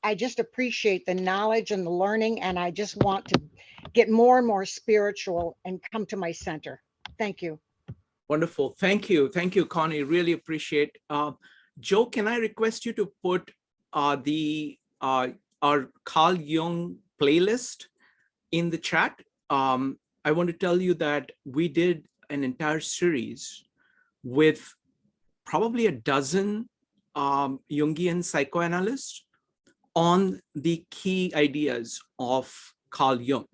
I just appreciate the knowledge and the learning, and I just want to get more and more spiritual and come to my center. Thank you. Wonderful. Thank you. Thank you, Connie. Really appreciate. Joe, can I request you to put our Carl Jung playlist in the chat? I want to tell you that we did an entire series with probably a dozen Jungian psychoanalysts on the key ideas of Carl Jung.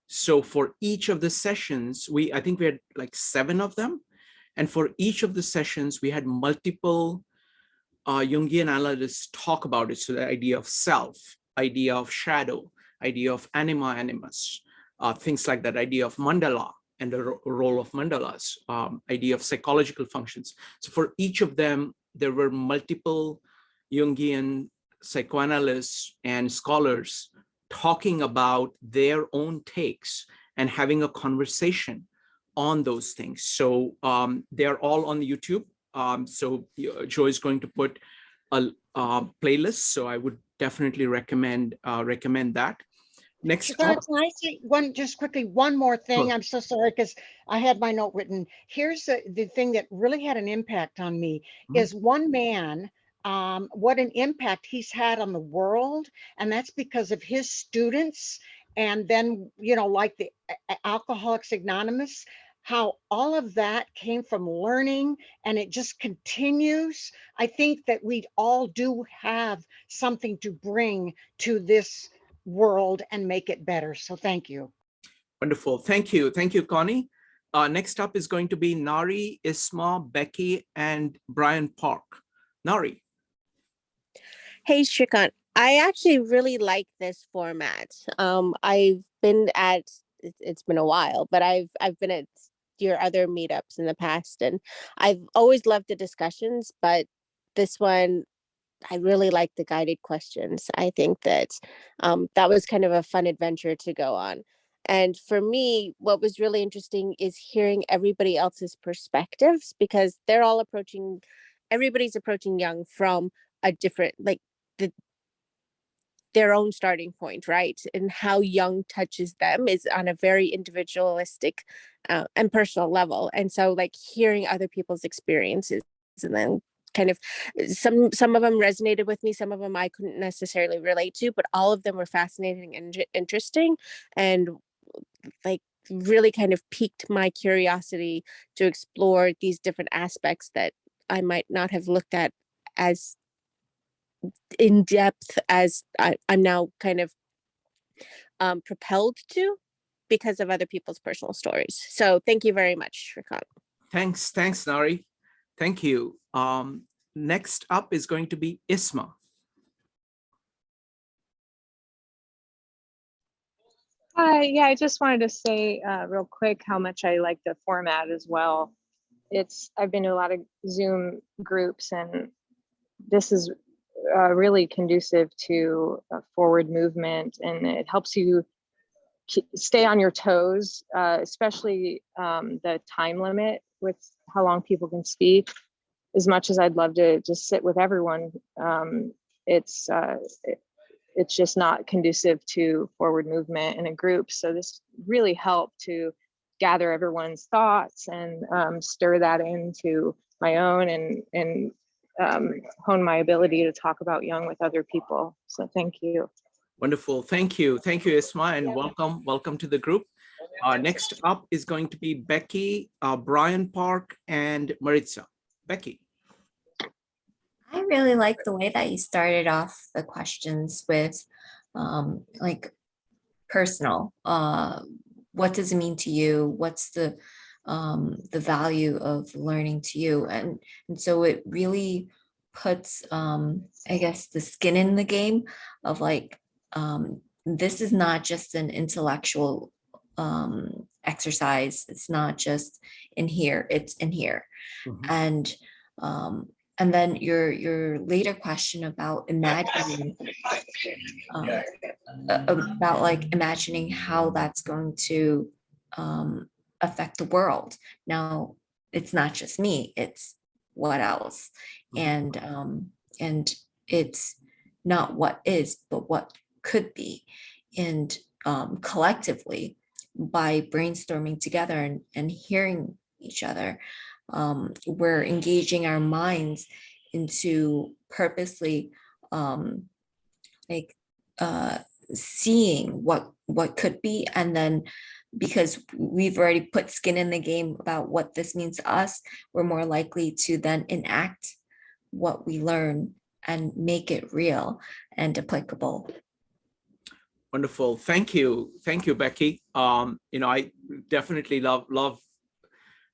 So for each of the sessions, I think we had like 7 of them. And for each of the sessions, we had multiple Jungian analysts talk about it. So the idea of self, idea of shadow, idea of anima, animus, things like that, idea of mandala and the role of mandalas, idea of psychological functions. So for each of them, there were multiple Jungian psychoanalysts and scholars talking about their own takes and having a conversation on those things. So they're all on YouTube. So Joe is going to put a playlist. So I would definitely recommend that. Next Can up, I say one more thing? Sure. I'm so sorry, because I had my note written. Here's the thing that really had an impact on me is one man, what an impact he's had on the world. And that's because of his students. And then, like the Alcoholics Anonymous, how all of that came from learning, and it just continues. I think that we all do have something to bring to this world and make it better. So thank you. Wonderful. Thank you. Thank you, Connie. Next up is going to be Nari, Isma, Becky, and Brian Park. Nari. Hey, Shrikant. I actually really like this format. I've been at it's been a while, but I've been at your other meetups in the past, and I've always loved the discussions, but this one I really like the guided questions. I think that that was kind of a fun adventure to go on. And for me, what was really interesting is hearing everybody else's perspectives, because they're all approaching, everybody's approaching Jung from a different, like the, their own starting point, right? And how Jung touches them is on a very individualistic and personal level. And so, like, hearing other people's experiences, and then kind of some of them resonated with me, some of them I couldn't necessarily relate to, but all of them were fascinating and interesting, and like really kind of piqued my curiosity to explore these different aspects that I might not have looked at as in depth as I'm now kind of propelled to, because of other people's personal stories. So thank you very much, Ricardo. Thanks, Nari. Thank you. Next up is going to be Isma. Yeah, I just wanted to say real quick how much I like the format as well. I've been to a lot of Zoom groups, and this is really conducive to forward movement, and it helps you stay on your toes, especially the time limit with how long people can speak. As much as I'd love to just sit with everyone, it's just not conducive to forward movement in a group. So this really helped to gather everyone's thoughts and stir that into my own, and hone my ability to talk about Jung with other people. So thank you. Wonderful. Thank you, Isma, and welcome to the group. Next up is going to be Becky, Brian Park, and Maritza. Becky. I really like the way that you started off the questions with like personal. What does it mean to you? What's the value of learning to you? And so it really puts, I guess, the skin in the game of like, this is not just an intellectual exercise. It's not just in here, it's in here. Mm-hmm. And then your later question about imagining, about like imagining how that's going to affect the world. Now, it's not just me, it's what else? And it's not what is, but what could be. And collectively, by brainstorming together and hearing each other, we're engaging our minds into purposely seeing what could be. And then because we've already put skin in the game about what this means to us, we're more likely to then enact what we learn and make it real and applicable. Wonderful. Thank you, Becky. I definitely love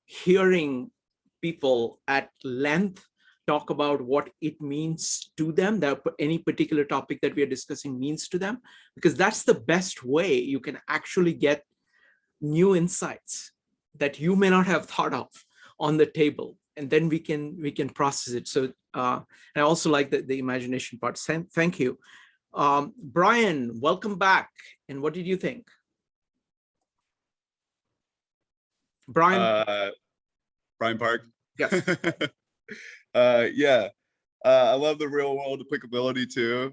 hearing people at length talk about what it means to them, that any particular topic that we are discussing means to them, because that's the best way you can actually get new insights that you may not have thought of on the table, and then we can process it. So I also like the imagination part. Thank you. Brian, welcome back. And what did you think? Brian? Brian Park. Yes. Yeah. I love the real world applicability too.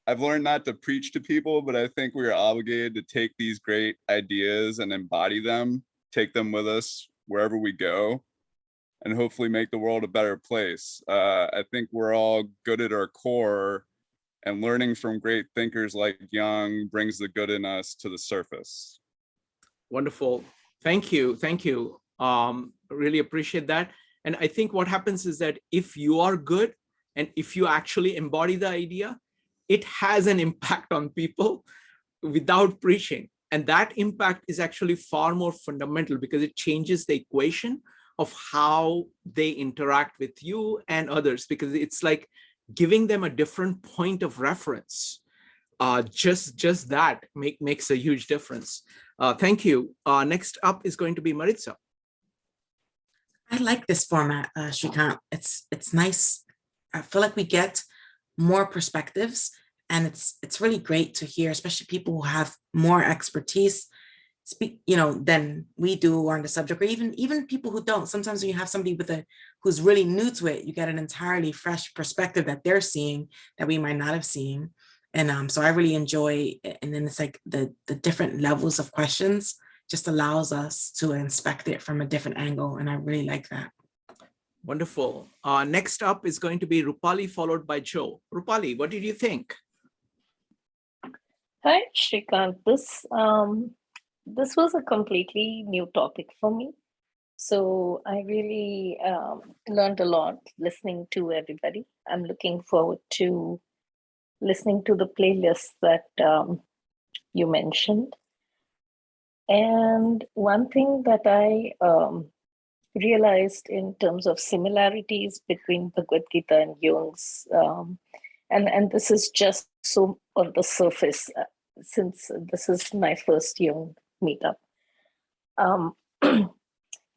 I've learned not to preach to people, but I think we are obligated to take these great ideas and embody them, take them with us wherever we go, and hopefully make the world a better place. I think we're all good at our core, and learning from great thinkers like Jung brings the good in us to the surface. Wonderful. Thank you. Really appreciate that. And I think what happens is that if you are good and if you actually embody the idea, it has an impact on people without preaching. And that impact is actually far more fundamental because it changes the equation of how they interact with you and others, because it's like giving them a different point of reference, just that makes a huge difference. Thank you. Next up is going to be Maritza. I like this format, Shrikant. It's nice. I feel like we get more perspectives, and it's really great to hear, especially people who have more expertise speak, than we do on the subject, or even people who don't. Sometimes when you have somebody who's really new to it, you get an entirely fresh perspective that they're seeing that we might not have seen. And so I really enjoy, and then it's like the different levels of questions just allows us to inspect it from a different angle. And I really like that. Wonderful. Next up is going to be Rupali, followed by Joe. Rupali, what did you think? Hi, Shrikant. This was a completely new topic for me. So I really learned a lot listening to everybody. I'm looking forward to listening to the playlist that you mentioned. And one thing that I realized in terms of similarities between Bhagavad Gita and Jung's, and this is just so on the surface, since this is my first Jung meetup.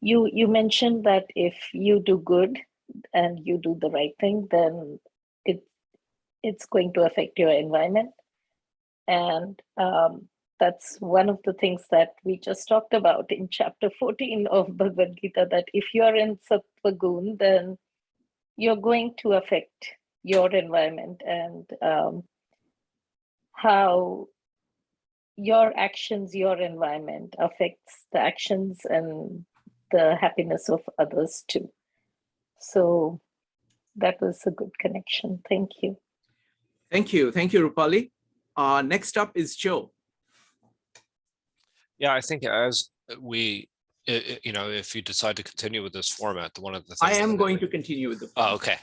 You mentioned that if you do good and you do the right thing, then it's going to affect your environment. And that's one of the things that we just talked about in chapter 14 of Bhagavad Gita, that if you're in Sattva Gun, then you're going to affect your environment, and how your actions, your environment affects the actions and the happiness of others too. So that was a good connection. Thank you. Thank you. Thank you, Rupali. Next up is Joe. Yeah, I think as we, if you decide to continue with this format, one of the things I am going to continue with the format. Oh, okay,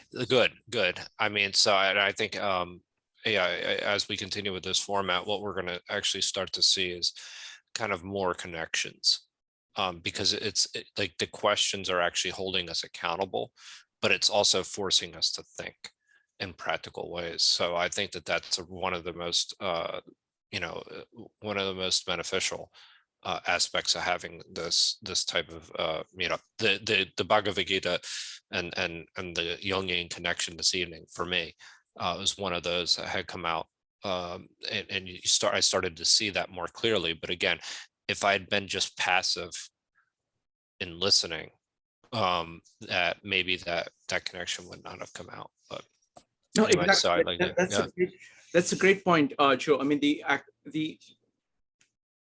good. I mean, so I think, yeah, as we continue with this format, what we're going to actually start to see is kind of more connections, because it's like the questions are actually holding us accountable, but it's also forcing us to think in practical ways. So I think that that's one of the most, one of the most beneficial aspects of having this type of meetup. The Bhagavad Gita and the Jungian connection this evening for me was one of those that had come out, and I started to see that more clearly. But again, if I had been just passive in listening, that maybe that connection would not have come out. But no, anyway, exactly. so I like that's a great point, Joe. I mean, the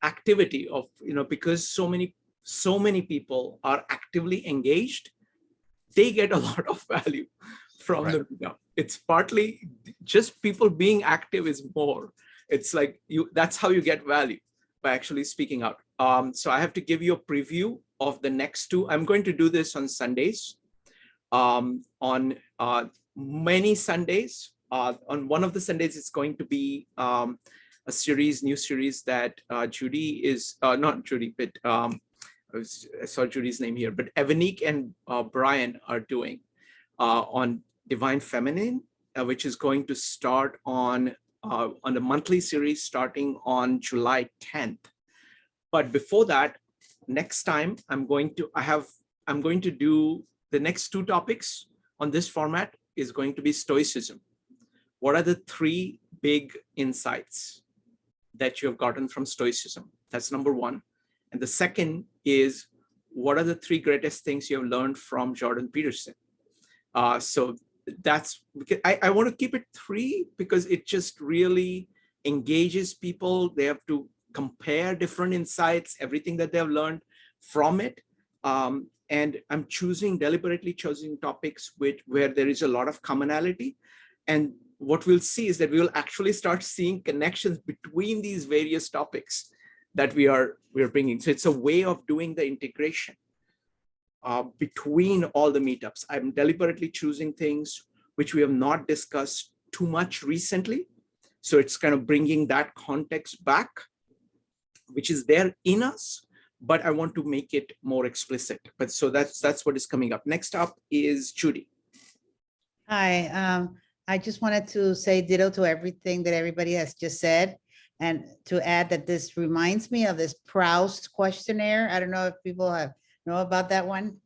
activity of, because so many people are actively engaged, they get a lot of value from the meetup. It's partly just people being active is more. It's like that's how you get value, by actually speaking out. So I have to give you a preview of the next two. I'm going to do this on Sundays. On many Sundays, on one of the Sundays, it's going to be a new series that Judy is, not Judy, but I saw Judy's name here, but Evanique and Brian are doing on Divine Feminine, which is going to start on a monthly series starting on July 10th. But before that, next time I'm going to do the next two topics on this format is going to be Stoicism. What are the three big insights that you have gotten from Stoicism? That's number one. And the second is, what are the three greatest things you have learned from Jordan Peterson? So that's, I want to keep it three because it just really engages people. They have to compare different insights, everything that they have learned from it. And I'm deliberately choosing topics where there is a lot of commonality. And what we'll see is that we will actually start seeing connections between these various topics that we are bringing. So it's a way of doing the integration between all the meetups. I'm deliberately choosing things which we have not discussed too much recently. So it's kind of bringing that context back, which is there in us, but I want to make it more explicit. So that's what is coming up. Next up is Judy. Hi, I just wanted to say ditto to everything that everybody has just said. And to add that this reminds me of this Proust questionnaire. I don't know if people know about that one,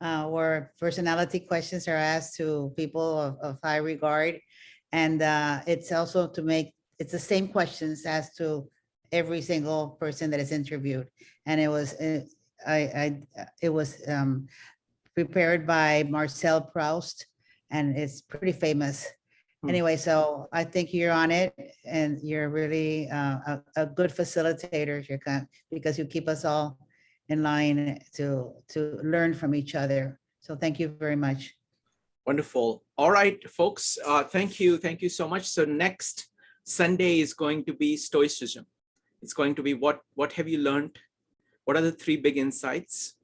where personality questions are asked to people of high regard. And it's also it's the same questions asked to every single person that is interviewed. And it was prepared by Marcel Proust, and it's pretty famous. Anyway, so I think you're on it, and you're really a good facilitator, because you keep us all in line to learn from each other. So thank you very much. Wonderful. All right, folks. Thank you. Thank you so much. So next Sunday is going to be Stoicism. It's going to be what have you learned? What are the 3 big insights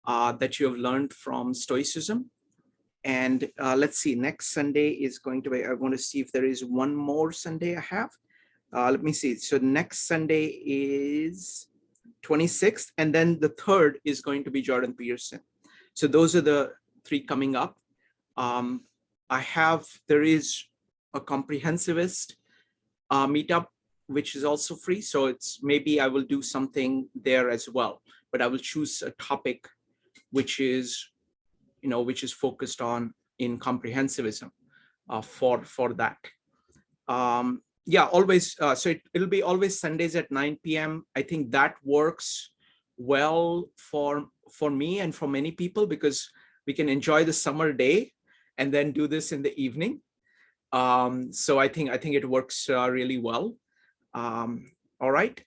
that you have learned from Stoicism? And let's see, next Sunday is going to be, I want to see if there is one more Sunday I have. Let me see. So next Sunday is 26th, and then the 3rd is going to be Jordan Peterson. So those are the 3 coming up. There is a comprehensivist meetup, which is also free. So it's maybe I will do something there as well, but I will choose a topic which is focused on in comprehensivism for that. Yeah, always. So it'll be always Sundays at 9 p.m. I think that works well for me and for many people, because we can enjoy the summer day and then do this in the evening. So I think it works really well. All right.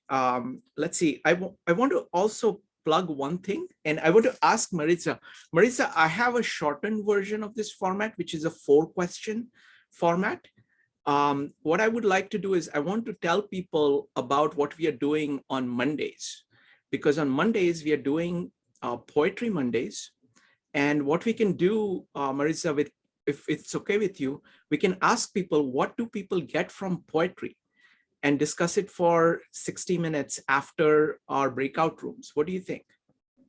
Let's see. I want to also plug one thing, and I want to ask Maritza. Maritza, I have a shortened version of this format, which is a 4-question format. What I would like to do is I want to tell people about what we are doing on Mondays, because on Mondays we are doing Poetry Mondays. And what we can do, Maritza, if it's okay with you, we can ask people, what do people get from poetry, and discuss it for 60 minutes after our breakout rooms. What do you think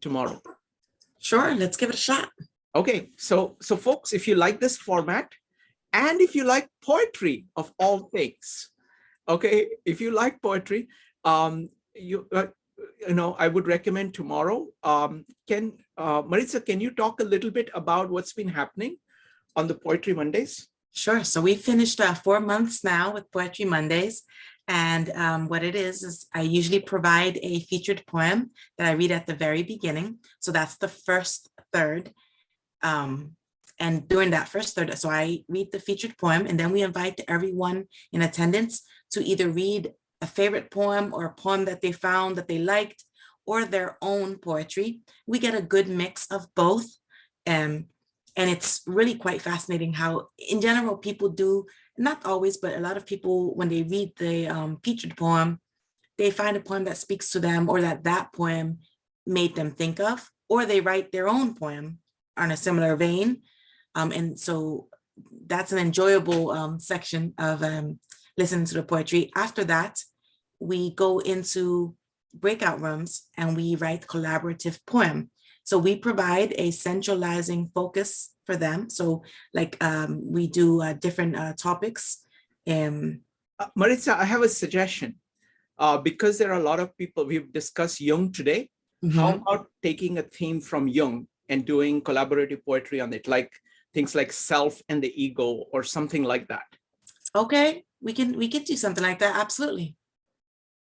tomorrow? Sure, let's give it a shot. Okay, so folks, if you like this format, and if you like poetry of all things, okay, if you like poetry, I would recommend tomorrow. Maritza, can you talk a little bit about what's been happening on the Poetry Mondays? Sure. So we finished 4 months now with Poetry Mondays. And what it is I usually provide a featured poem that I read at the very beginning. So that's the first third. And during that first third, so I read the featured poem, and then we invite everyone in attendance to either read a favorite poem or a poem that they found that they liked, or their own poetry. We get a good mix of both. And it's really quite fascinating how, in general, people do, not always, but a lot of people, when they read the featured poem, they find a poem that speaks to them, or that poem made them think of, or they write their own poem on a similar vein. And so that's an enjoyable section of listening to the poetry. After that, we go into breakout rooms and we write collaborative poem. So we provide a centralizing focus for them. So we do different topics. Maritza, I have a suggestion. Because there are a lot of people, we've discussed Jung today. Mm-hmm. How about taking a theme from Jung and doing collaborative poetry on it, like things like self and the ego, or something like that? Okay, we can do something like that. Absolutely.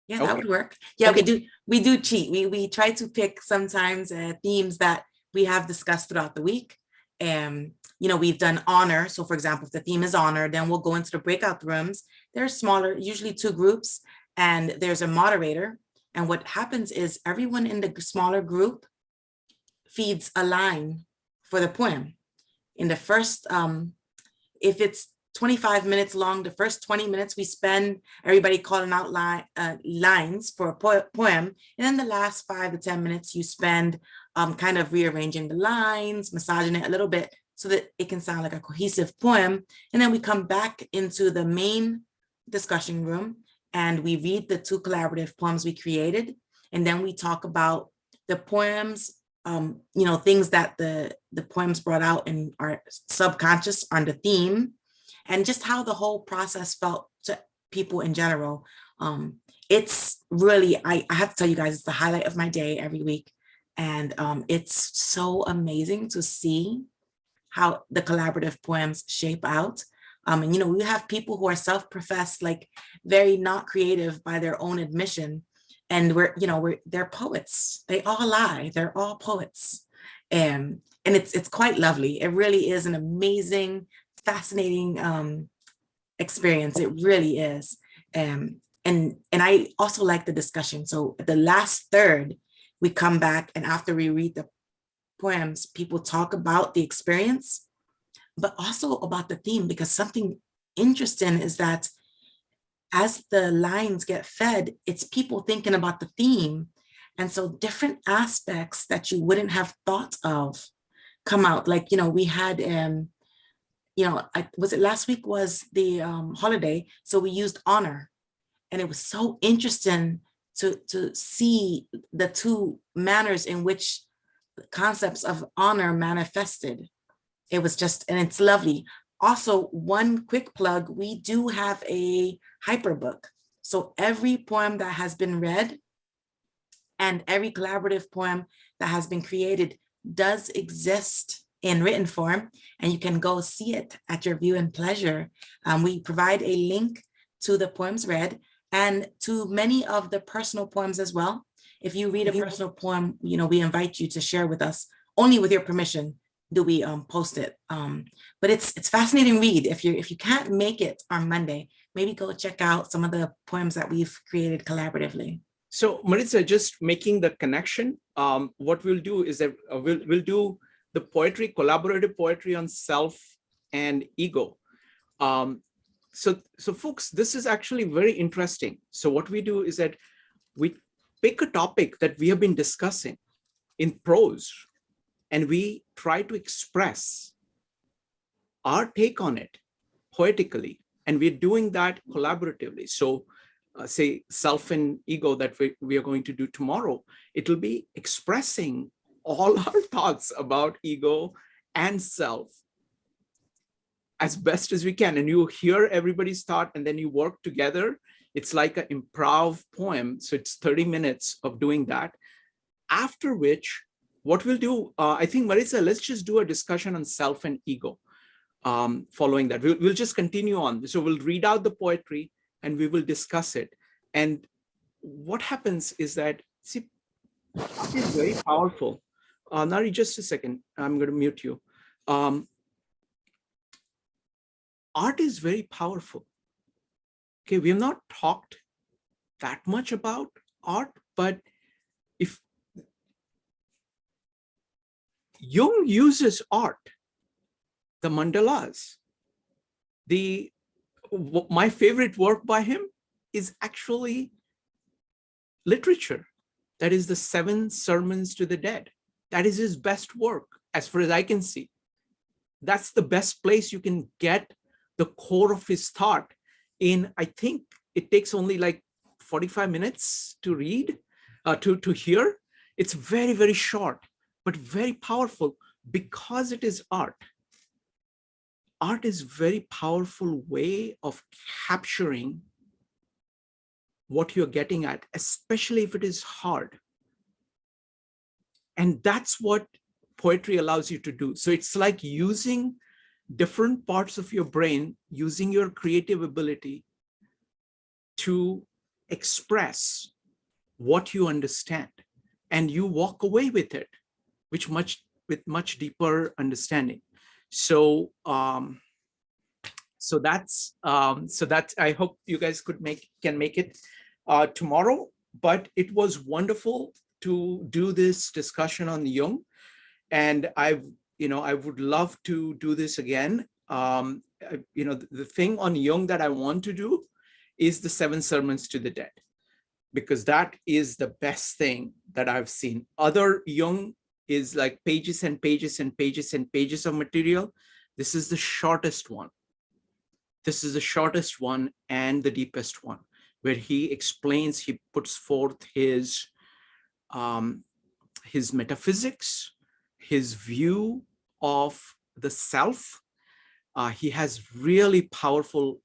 Yeah, okay. That would work. Yeah, okay. we do cheat. We try to pick sometimes themes that we have discussed throughout the week. We've done honor. So for example, if the theme is honor, then we'll go into the breakout rooms. They're smaller, usually 2 groups, and there's a moderator. And what happens is everyone in the smaller group feeds a line for the poem. In the first, if it's 25 minutes long, the first 20 minutes we spend everybody calling out lines for a poem. And then the last 5 to 10 minutes you spend kind of rearranging the lines, massaging it a little bit so that it can sound like a cohesive poem. And then we come back into the main discussion room and we read the 2 collaborative poems we created. And then we talk about the poems, things that the poems brought out in our subconscious on the theme. and just how the whole process felt to people in general. It's really, I have to tell you guys, it's the highlight of my day every week. And it's so amazing to see how the collaborative poems shape out. And, you know, we have people who are self-professed, like very not creative by their own admission. And they're poets. They all lie. They're all poets. And it's quite lovely. It really is an amazing, fascinating experience. It really is. And I also like the discussion. So the last third, we come back, and after we read the poems, people talk about the experience, but also about the theme, because something interesting is that as the lines get fed, it's people thinking about the theme. And so different aspects that you wouldn't have thought of come out. Like, we had, was it last week was the holiday? So we used honor. And it was so interesting to see the two manners in which the concepts of honor manifested. It was just, and it's lovely. Also, one quick plug, we do have a hyperbook. So every poem that has been read and every collaborative poem that has been created does exist in written form, and you can go see it at your view and pleasure. We provide a link to the poems read and to many of the personal poems as well. If you read a personal poem, we invite you to share with us. Only with your permission do we post it. But it's fascinating read. If you can't make it on Monday, maybe go check out some of the poems that we've created collaboratively. So Maritza, just making the connection, what we'll do is that we'll do the poetry, collaborative poetry on self and ego. So folks, this is actually very interesting. So what we do is that we pick a topic that we have been discussing in prose, and we try to express our take on it poetically, and we're doing that collaboratively. So say self and ego that we are going to do tomorrow, it'll be expressing all our thoughts about ego and self as best as we can. And you hear everybody's thought, and then you work together. It's like an improv poem. So it's 30 minutes of doing that. After which, what we'll do, I think, Marisa, let's just do a discussion on self and ego. Following that, we'll just continue on. So we'll read out the poetry and we will discuss it. And what happens is that, see, art is very powerful. Nari, just a second. I'm going to mute you. Art is very powerful. Okay, we have not talked that much about art, but if Jung uses art, the mandalas, my favorite work by him is actually literature. That is the 7 Sermons to the Dead. That is his best work, as far as I can see. That's the best place you can get the core of his thought in. I think it takes only like 45 minutes to read, to hear. It's very, very short, but very powerful because it is art. Art is a very powerful way of capturing what you're getting at, especially if it is hard. And that's what poetry allows you to do. So it's like using different parts of your brain, using your creative ability to express what you understand, and you walk away with it, with much deeper understanding. So that's I hope you guys can make it tomorrow. But it was wonderful to do this discussion on Jung, and I would love to do this again. The thing on Jung that I want to do is the 7 Sermons to the Dead, because that is the best thing that I've seen. Other Jung is like pages and pages and pages and pages of material. This is the shortest one. This is the shortest one and the deepest one, where he explains, he puts forth his metaphysics, his view of the self, He has really powerful,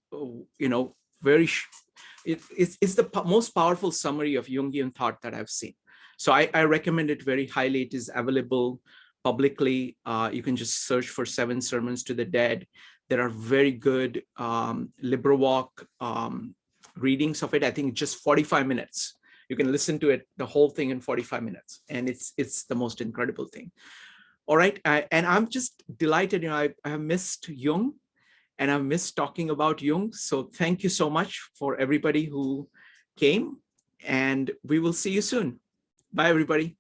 it's the most powerful summary of Jungian thought that I've seen. So I recommend it very highly. It is available publicly. You can just search for 7 Sermons to the Dead. There are very good LibreWalk readings of it. I think just 45 minutes. You can listen to it, the whole thing in 45 minutes. And it's the most incredible thing. All right. And I'm just delighted, I have missed Jung and I've missed talking about Jung. So thank you so much for everybody who came, and we will see you soon. Bye, everybody.